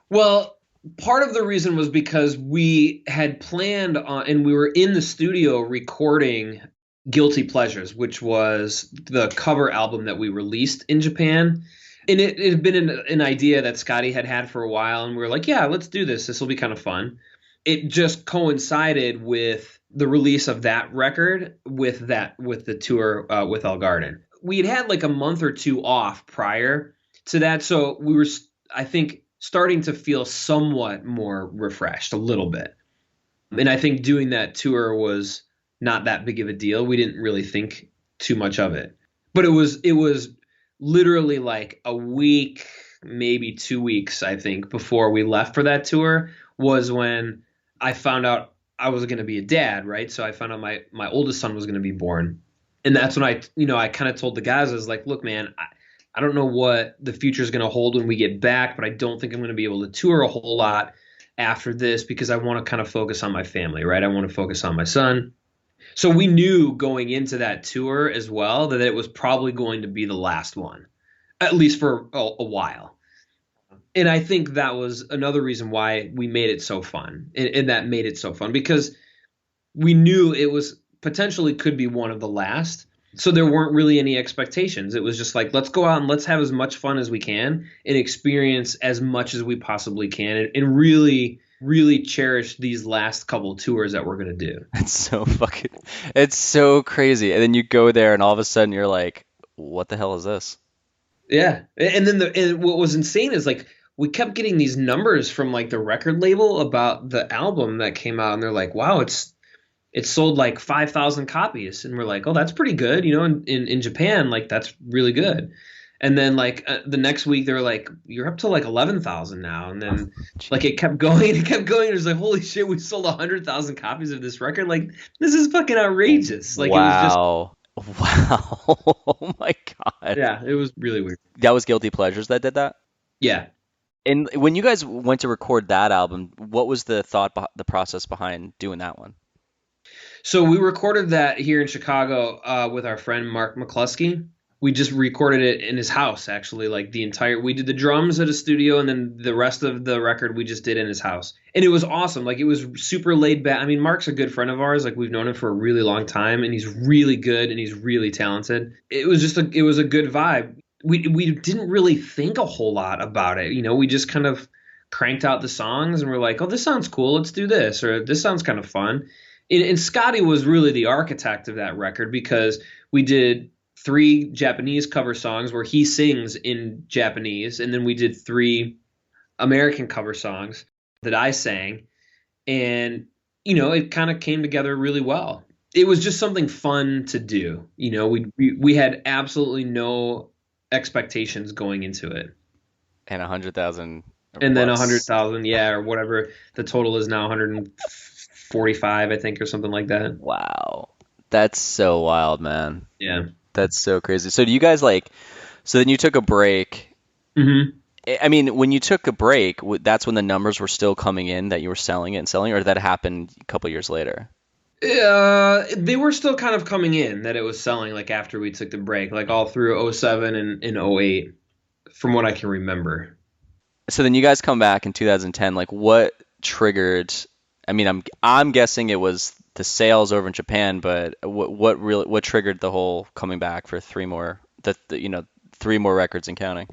Well, part of the reason was because we had planned on, and we were in the studio recording Guilty Pleasures, which was the cover album that we released in Japan. And it had been an idea that Scotty had for a while. And we were like, "Yeah, let's do this. This will be kind of fun." It just coincided with the release of that record with the tour with El Garden. We had like a month or two off prior to that. So we were, I think, starting to feel somewhat more refreshed a little bit. And I think doing that tour was not that big of a deal. We didn't really think too much of it. But it was literally like a week, maybe 2 weeks, I think, before we left for that tour was when I found out I was going to be a dad, right? So I found out my oldest son was going to be born. And that's when I kind of told the guys, I was like, "Look, man, I don't know what the future is going to hold when we get back, but I don't think I'm going to be able to tour a whole lot after this because I want to kind of focus on my family, right? I want to focus on my son." So we knew going into that tour as well that it was probably going to be the last one, at least for a while. And I think that was another reason why we made it so fun, and that made it so fun because we knew it was potentially could be one of the last. So there weren't really any expectations. It was just like, let's go out and let's have as much fun as we can and experience as much as we possibly can and really, really cherish these last couple tours that we're going to do. It's so crazy. And then you go there and all of a sudden you're like, what the hell is this? Yeah. And then and what was insane is like, we kept getting these numbers from like the record label about the album that came out. And they're like, "Wow, it sold like 5,000 copies." And we're like, "Oh, that's pretty good." In Japan, like that's really good. And then like the next week they were like, "You're up to like 11,000 now." And then like it kept going. It was like, holy shit, we sold 100,000 copies of this record. Like this is fucking outrageous. Like wow. It was just wow. Oh my God. Yeah, it was really weird. That was Guilty Pleasures that did that? Yeah. And when you guys went to record that album, what was the process behind doing that one? So we recorded that here in Chicago with our friend Mark McCluskey. We just recorded it in his house, actually. Like we did the drums at a studio, and then the rest of the record we just did in his house. And it was awesome. Like it was super laid back. I mean, Mark's a good friend of ours. Like we've known him for a really long time, and he's really good and he's really talented. It was a good vibe. We didn't really think a whole lot about it. We just kind of cranked out the songs and we're like, "Oh, this sounds cool. Let's do this," or "This sounds kind of fun." And Scotty was really the architect of that record because we did 3 Japanese cover songs where he sings in Japanese, and then we did 3 American cover songs that I sang, and it kind of came together really well. It was just something fun to do. We had absolutely no expectations going into it. And 100,000 And then bucks. 100,000, yeah, or whatever the total is now, 145, I think, or something like that. Wow. That's so wild, man. Yeah. That's so crazy. So do you guys so then you took a break. hmm I mean, when you took a break, that's when the numbers were still coming in that you were selling it and selling, or did that happen a couple years later? They were still kind of coming in that it was selling like after we took the break, like all through '07 and '08, from what I can remember. So then you guys come back in 2010. Like, what triggered? I mean, I'm guessing it was the sales over in Japan, but what triggered the whole coming back for three more three more records and counting?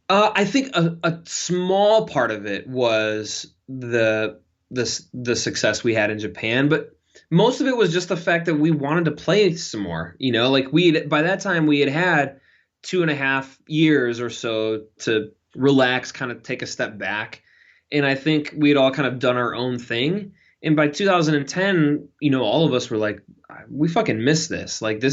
I think a small part of it was the success we had in Japan, but most of it was just the fact that we wanted to play some more. Like by that time we had 2.5 years or so to relax, kind of take a step back, and I think we had all kind of done our own thing. And by 2010, all of us were like, we fucking miss this. Like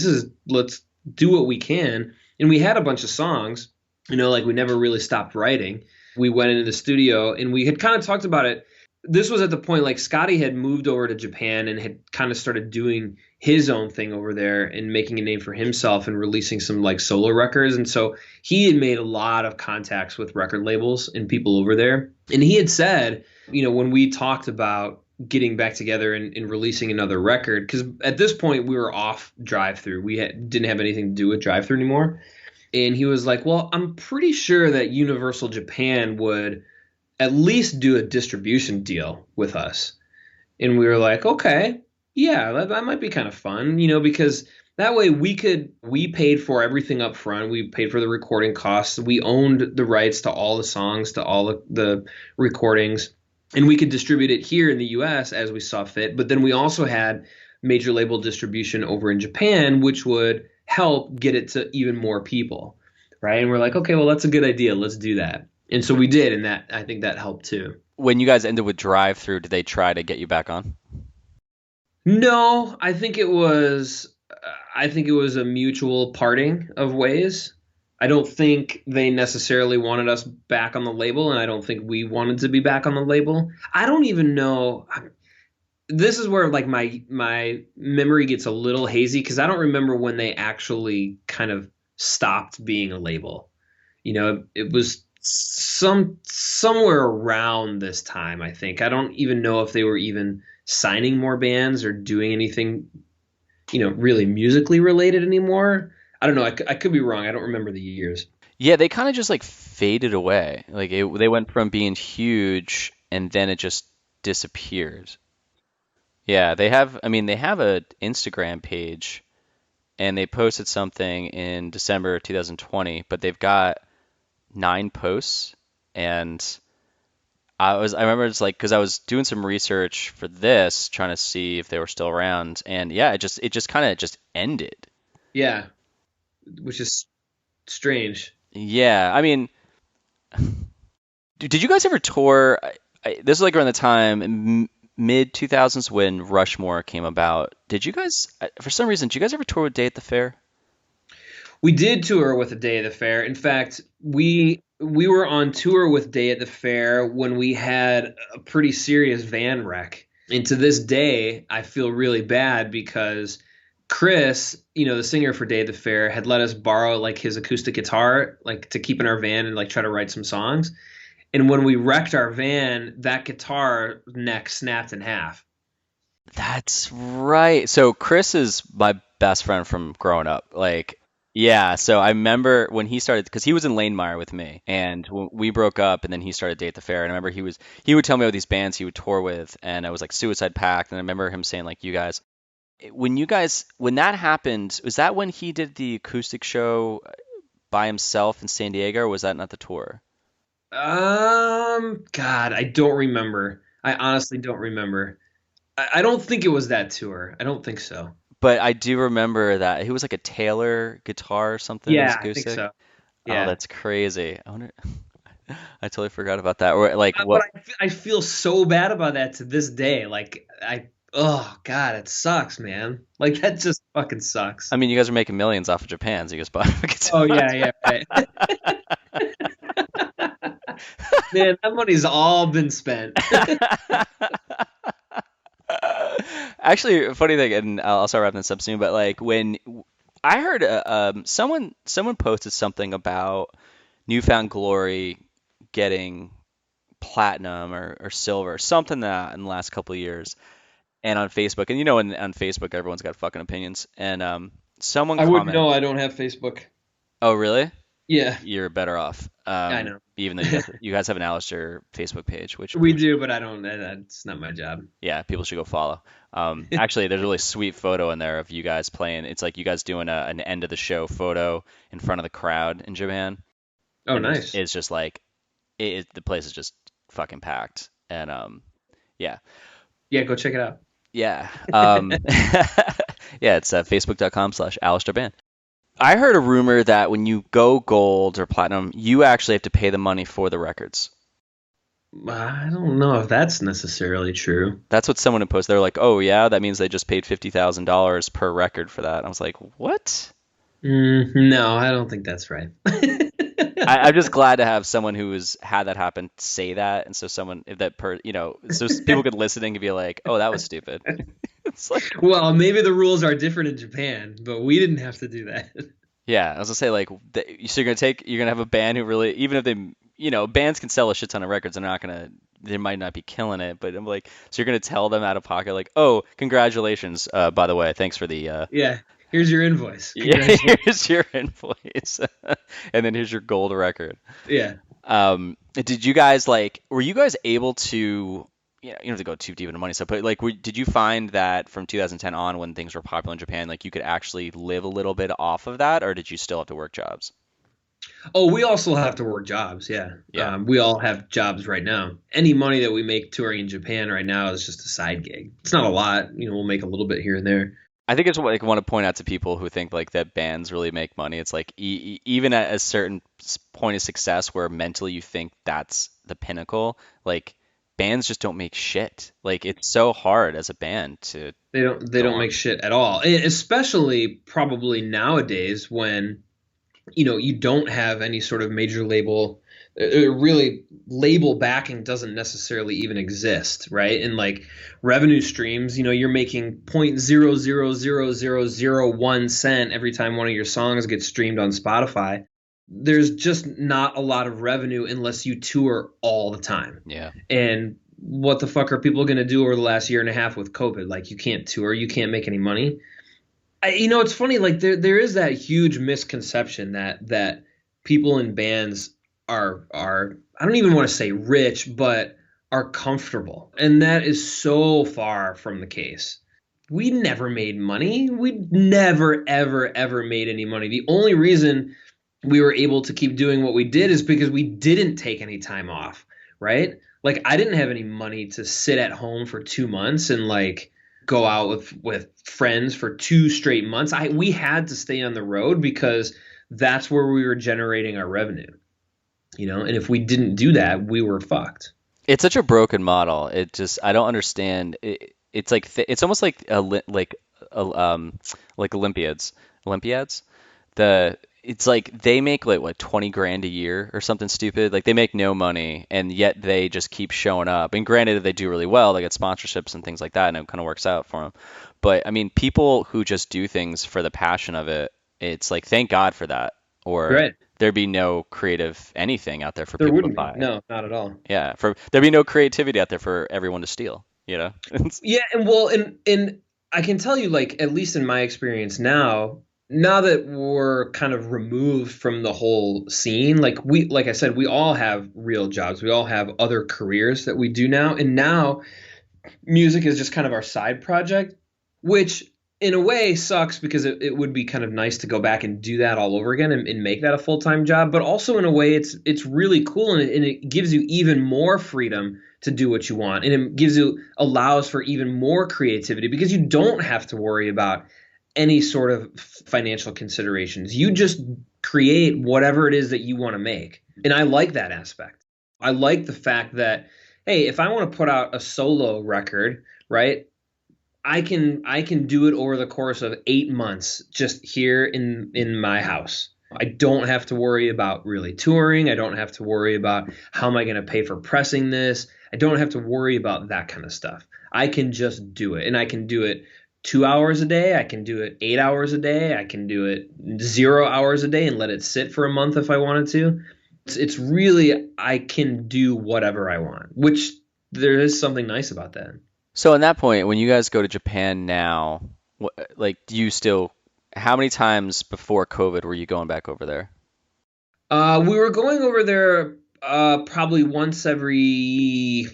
let's do what we can. And we had a bunch of songs. Like we never really stopped writing. We went into the studio and we had kind of talked about it. This was at the point like Scotty had moved over to Japan and had kind of started doing his own thing over there and making a name for himself and releasing some like solo records. And so he had made a lot of contacts with record labels and people over there. And he had said, when we talked about getting back together and releasing another record, because at this point we were off Drive-Thru. We didn't have anything to do with Drive-Thru anymore. And he was like, well, I'm pretty sure that Universal Japan would at least do a distribution deal with us. And we were like, okay, yeah, that might be kind of fun, because that way we paid for everything up front. We paid for the recording costs. We owned the rights to all the songs, to all the recordings, and we could distribute it here in the US as we saw fit. But then we also had major label distribution over in Japan, which would help get it to even more people, right? And we're like, okay, well, that's a good idea. Let's do that. And so we did, and I think that helped too. When you guys ended with Drive-Thru, did they try to get you back on? No, I think it was a mutual parting of ways. I don't think they necessarily wanted us back on the label, and I don't think we wanted to be back on the label. I don't even know. This is where like my memory gets a little hazy because I don't remember when they actually kind of stopped being a label. It was somewhere around this time, I think. I don't even know if they were even signing more bands or doing anything, really musically related anymore. I don't know. I could be wrong. I don't remember the years. Yeah, they kind of just like faded away. Like they went from being huge and then it just disappeared. Yeah, they have a Instagram page and they posted something in December 2020, but they've got 9 posts. And I remember it's like, because I was doing some research for this, trying to see if they were still around, and yeah, it just kind of just ended. Yeah, which is strange. Yeah, I mean, did you guys ever tour? This is like around the time mid 2000s when Rushmore came about. Did you guys, for some reason, did you guys ever tour with Day at the Fair? We did tour with a Day at the Fair. In fact, we were on tour with Day at the Fair when we had a pretty serious van wreck. And to this day, I feel really bad because Chris, the singer for Day at the Fair, had let us borrow like his acoustic guitar, like to keep in our van and like try to write some songs. And when we wrecked our van, that guitar neck snapped in half. That's right. So Chris is my best friend from growing up. Like, yeah, so I remember when he started, because he was in Lanemeyer with me, and we broke up, and then he started Day at the Fair, and I remember he would tell me about these bands he would tour with, and I was like Suicide Pact, and I remember him saying like, when that happened, was that when he did the acoustic show by himself in San Diego, or was that not the tour? God, I don't remember. I honestly don't remember. I don't think it was that tour. I don't think so. But I do remember that he was like a Taylor guitar or something. Yeah, I think so. Yeah. Oh, that's crazy. I wonder. I totally forgot about that. Or like what? But I feel so bad about that to this day. Like Oh God, it sucks, man. Like that just fucking sucks. I mean, you guys are making millions off of Japan, so you just bought a guitar. Oh yeah, right. Man, that money's all been spent. Actually, a funny thing, and I'll start wrapping this up soon, but like when I heard someone posted something about Newfound Glory getting platinum or silver, something that in the last couple of years, and on Facebook, and on Facebook everyone's got fucking opinions, and someone I wouldn't commented, know. I don't have Facebook. oh really? Yeah, You're better off. I know. Even though you guys have an Alistair Facebook page, which We do, but I don't. That's not my job. yeah, people should go follow. Actually, there's a really sweet photo in there of you guys playing. It's like you guys doing an end of the show photo in front of the crowd in Japan. Oh, And nice. It's just like the place is just fucking packed, and yeah, Yeah, go check it out. yeah, yeah. It's facebook.com/Alistair Band. I heard a rumor that when you go gold or platinum, you actually have to pay the money for the records. I don't know if that's necessarily true. That's what someone had posted. They're like, "Oh yeah, that means they just paid $50,000 per record for that." I was like, "What?" No, I don't think that's right. I'm just glad to have someone who has had that happen say that, and so so people could listen and be like, "Oh, that was stupid." It's like, Well, maybe the rules are different in Japan, but we didn't have to do that. yeah, I was gonna say like, so you're gonna have a band who really, even if they, bands can sell a shit ton of records, they might not be killing it, but I'm like, so you're gonna tell them out of pocket like, "Oh, congratulations, by the way, thanks for the." Yeah, here's your invoice. Yeah, here's your invoice, and then here's your gold record. Yeah. Did you guys were you guys able to, you don't have to go too deep into money stuff, but like, did you find that from 2010 on, when things were popular in Japan, like you could actually live a little bit off of that, or did you still have to work jobs? Oh, we also have to work jobs. Yeah. Yeah. We all have jobs right now. Any money that we make touring in Japan right now is just a side gig. It's not a lot. We'll make a little bit here and there. I think it's what I want to point out to people who think like that bands really make money. It's like even at a certain point of success where mentally you think that's the pinnacle, like bands just don't make shit. Like it's so hard as a band to. They don't make shit at all. And especially probably nowadays when you don't have any sort of major label. Really, label backing doesn't necessarily even exist, right? And like revenue streams, you're making 0.000001 cent every time one of your songs gets streamed on Spotify. There's just not a lot of revenue unless you tour all the time. Yeah. And what the fuck are people going to do over the last year and a half with COVID? Like, you can't tour, you can't make any money. It's funny. Like there is that huge misconception that people in bands are I don't even want to say rich, but are comfortable. And that is so far from the case. We never made money. We never, ever, ever made any money. The only reason we were able to keep doing what we did is because we didn't take any time off, right? Like I didn't have any money to sit at home for 2 months and like go out with friends for 2 straight months. We had to stay on the road because that's where we were generating our revenue. And if we didn't do that, we were fucked. It's such a broken model. I don't understand. It's like it's almost like Olympiads. It's like they make like what, 20 grand a year or something stupid. Like they make no money and yet they just keep showing up. And granted, they do really well. They get sponsorships and things like that, and it kind of works out for them. But I mean, people who just do things for the passion of it, it's like, thank God for that. Or right. There'd be no creative anything out there for There people to wouldn't buy. be. No, not at all. Yeah, there'd be no creativity out there for everyone to steal. Yeah, and I can tell you, like, at least in my experience now that we're kind of removed from the whole scene, like I said, we all have real jobs. We all have other careers that we do now, and now music is just kind of our side project, which in a way sucks because it would be kind of nice to go back and do that all over again and make that a full-time job. But also in a way, it's really cool, and it gives you even more freedom to do what you want. And it allows for even more creativity because you don't have to worry about any sort of financial considerations. You just create whatever it is that you want to make. And I like that aspect. I like the fact that, hey, if I want to put out a solo record, right? I can do it over the course of 8 months just here in my house. I don't have to worry about really touring. I don't have to worry about how am I going to pay for pressing this. I don't have to worry about that kind of stuff. I can just do it, and I can do it 2 hours a day. I can do it 8 hours a day. I can do it 0 hours a day and let it sit for a month if I wanted to. It's really, I can do whatever I want, which there is something nice about that. So, on that point, when you guys go to Japan now, do you still? How many times before COVID were you going back over there? We were going over there probably once every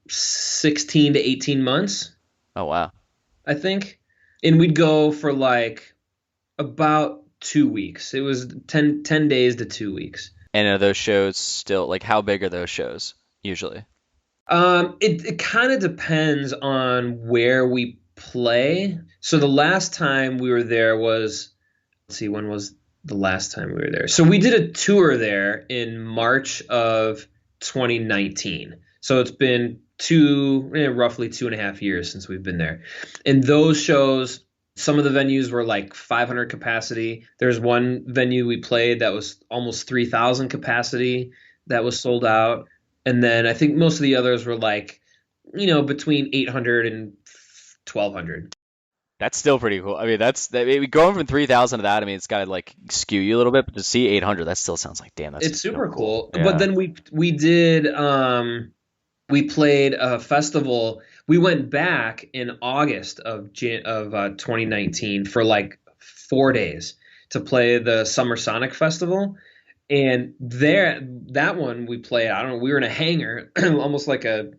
16 to 18 months, Oh wow. I think. And we'd go for like about 2 weeks. It was 10 days to 2 weeks. And are those shows still like how big are those shows usually? It kind of depends on where we play. So the last time we were there was, let's see, when was the last time we were there? So we did a tour there in March of 2019. So it's been roughly 2.5 years since we've been there. And those shows, some of the venues were like 500 capacity. There's one venue we played that was almost 3,000 capacity that was sold out. And then I think most of the others were like, between 800 and 1,200. That's still pretty cool. I mean, going from 3,000 to that, I mean, it's got to like skew you a little bit, but to see 800, that still sounds like, damn, that's It's super cool. Yeah. But then we did we played a festival. We went back in August of 2019 for like 4 days to play the Summer Sonic Festival. And that one we played, I don't know, we were in a hangar, almost like it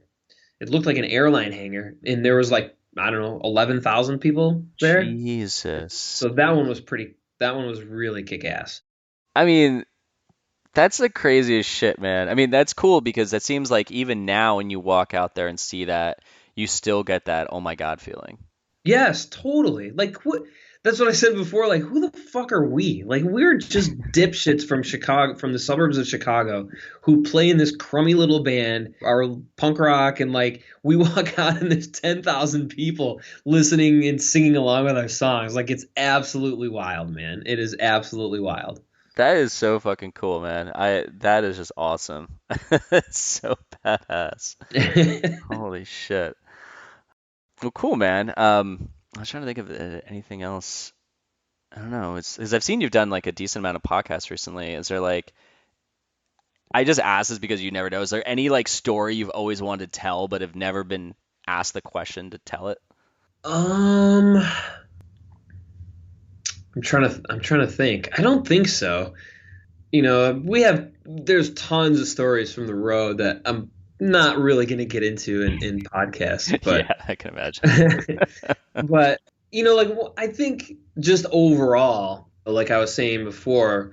looked like an airline hangar. And there was like, I don't know, 11,000 people there. Jesus. So that one was really kick-ass. I mean, that's the craziest shit, man. I mean, that's cool because that seems like even now when you walk out there and see that, you still get that, oh my God feeling. Yes, totally. Like what? That's what I said before. Like, who the fuck are we? Like, we're just dipshits from Chicago, from the suburbs of Chicago, who play in this crummy little band, our punk rock, and like we walk out and there's 10,000 people listening and singing along with our songs. Like, it's absolutely wild, man. It is absolutely wild. That is so fucking cool, man. That is just awesome. It's so badass. Holy shit. Well, cool, man. I was trying to think of anything else. I don't know. It's because I've seen you've done like a decent amount of podcasts recently. Is there like, I just asked this because you never know. Is there any like story you've always wanted to tell but have never been asked the question to tell it? I'm trying to think. I don't think so. There's tons of stories from the road that I'm not really going to get into in podcasts, but Yeah, I can imagine. but I think just overall, like I was saying before,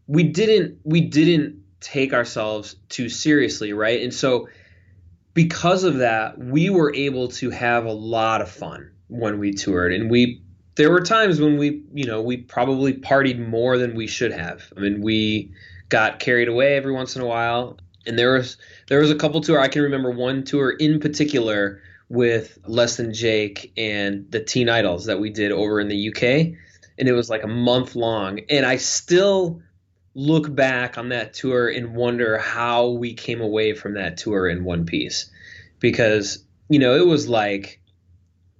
we didn't take ourselves too seriously, right? And so because of that, we were able to have a lot of fun when we toured, and there were times when we probably partied more than we should have. I mean, we got carried away every once in a while. And there was a couple tour. I can remember one tour in particular with Less Than Jake and the Teen Idols that we did over in the UK. And it was like a month long. And I still look back on that tour and wonder how we came away from that tour in one piece. Because, it was like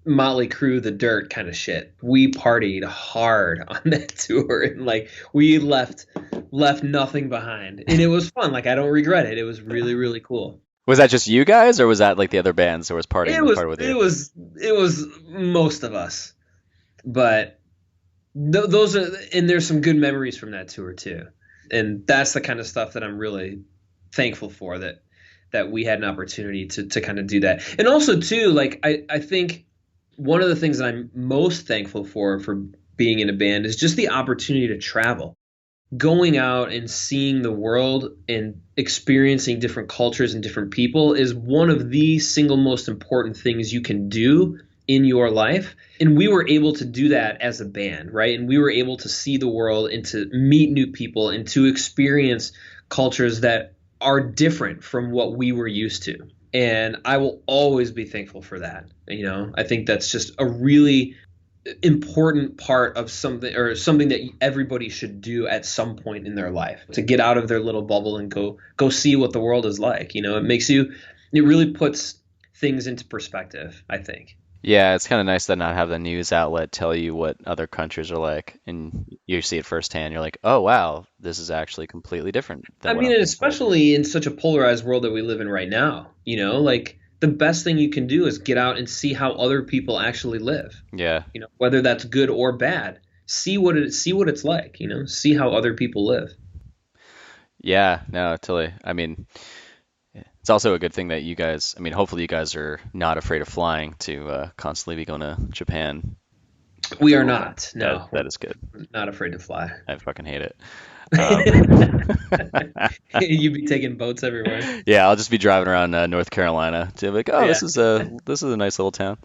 Motley Crue, The Dirt kind of shit. We partied hard on that tour, and like we left nothing behind, and it was fun. Like, I don't regret it. It was really, really cool. Was that just you guys, or was that like the other bands that was partying part with you? It was most of us, but those are, and there's some good memories from that tour too, and that's the kind of stuff that I'm really thankful for, that we had an opportunity to kind of do that. And also too, like I think one of the things that I'm most thankful for being in a band is just the opportunity to travel. Going out and seeing the world and experiencing different cultures and different people is one of the single most important things you can do in your life. And we were able to do that as a band, right? And we were able to see the world and to meet new people and to experience cultures that are different from what we were used to. And I will always be thankful for that. You know, I think that's just a really important part of something, or something that everybody should do at some point in their life, to get out of their little bubble and go see what the world is like. You know, it really puts things into perspective, I think. Yeah, it's kind of nice to not have the news outlet tell you what other countries are like, and you see it firsthand. You're like, oh wow, this is actually completely different I than what mean, I'm and being told. especially in such a polarized world that we live in right now, you know, like the best thing you can do is get out and see how other people actually live. Yeah, You know, whether that's good or bad. See what it's like, you know, see how other people live. yeah, no, totally. I mean, it's also a good thing that you guys, I mean, hopefully you guys are not afraid of flying to constantly be going to Japan. We That's are cool. not. No, That is good. we're not afraid to fly. I fucking hate it. Um, You'd be taking boats everywhere. yeah, I'll just be driving around North Carolina to be like, oh, Yeah. this is a nice little town.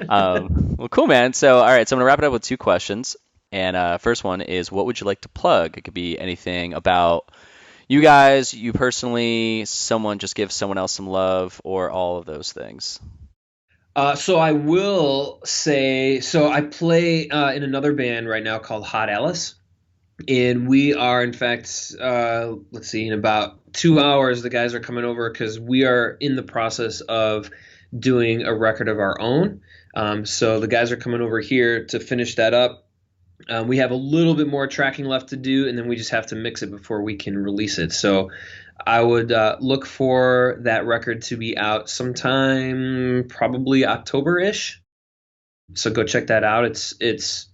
Well, cool, man. So, all right, so I'm gonna wrap it up with two questions. And first one is, what would you like to plug? It could be anything about you guys, you personally, someone, just give someone else some love, or all of those things. So I will say, so I play in another band right now called Hot Alice. And we are, in fact, let's see, in about 2 hours, the guys are coming over because we are in the process of doing a record of our own. So the guys are coming over here to finish that up. We have a little bit more tracking left to do, and then we just have to mix it before we can release it. So I would look for that record to be out sometime probably October-ish. So go check that out. It's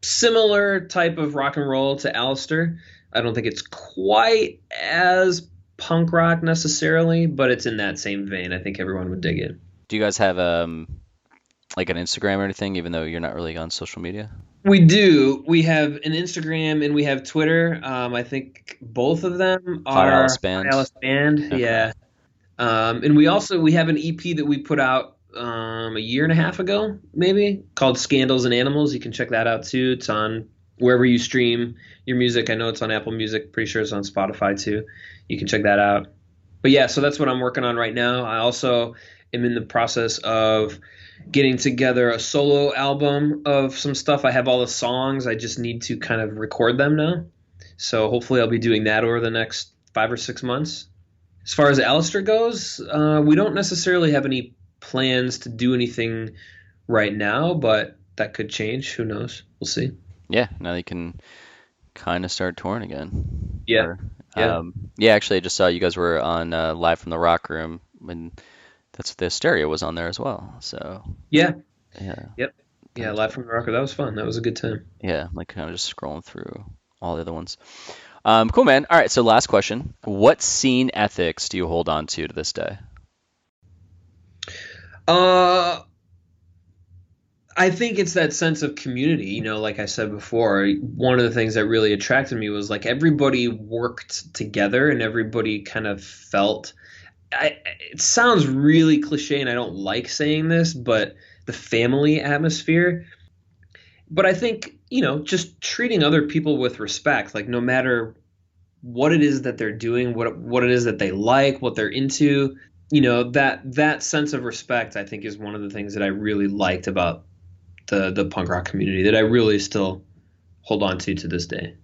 similar type of rock and roll to Alistair. I don't think it's quite as punk rock necessarily, but it's in that same vein. I think everyone would dig it. Do you guys have like an Instagram or anything, even though you're not really on social media? We do. We have an Instagram and we have Twitter. I think both of them Hot are Alice Band. Hot Alice Band. Okay. Yeah. And we have an EP that we put out a year and a half ago, maybe, called Scandals and Animals. You can check that out too. It's on wherever you stream your music. I know it's on Apple Music. Pretty sure it's on Spotify too. You can check that out. But yeah, so that's what I'm working on right now. I also am in the process of getting together a solo album of some stuff. I have all the songs. I just need to kind of record them now. So hopefully I'll be doing that over the next 5 or 6 months. As far as Alistair goes, we don't necessarily have any plans to do anything right now, but that could change. Who knows? We'll see. Yeah, now you can kind of start touring again. Yeah. Or, Yeah. yeah, actually, I just saw you guys were on Live from the Rock Room, when that's the stereo was on there as well. So Yeah. yeah, Yep. Yeah. Live from the Rocker. That was fun. That was a good time. yeah, like kind of just scrolling through all the other ones. Cool, man. All right, so last question: what scene ethics do you hold on to this day? I think it's that sense of community. You know, like I said before, one of the things that really attracted me was like everybody worked together and everybody kind of felt. It sounds really cliche, and I don't like saying this, but the family atmosphere. But I think, you know, just treating other people with respect, like no matter what it is that they're doing, what it is that they like, what they're into, you know, that sense of respect, I think, is one of the things that I really liked about the punk rock community that I really still hold on to this day.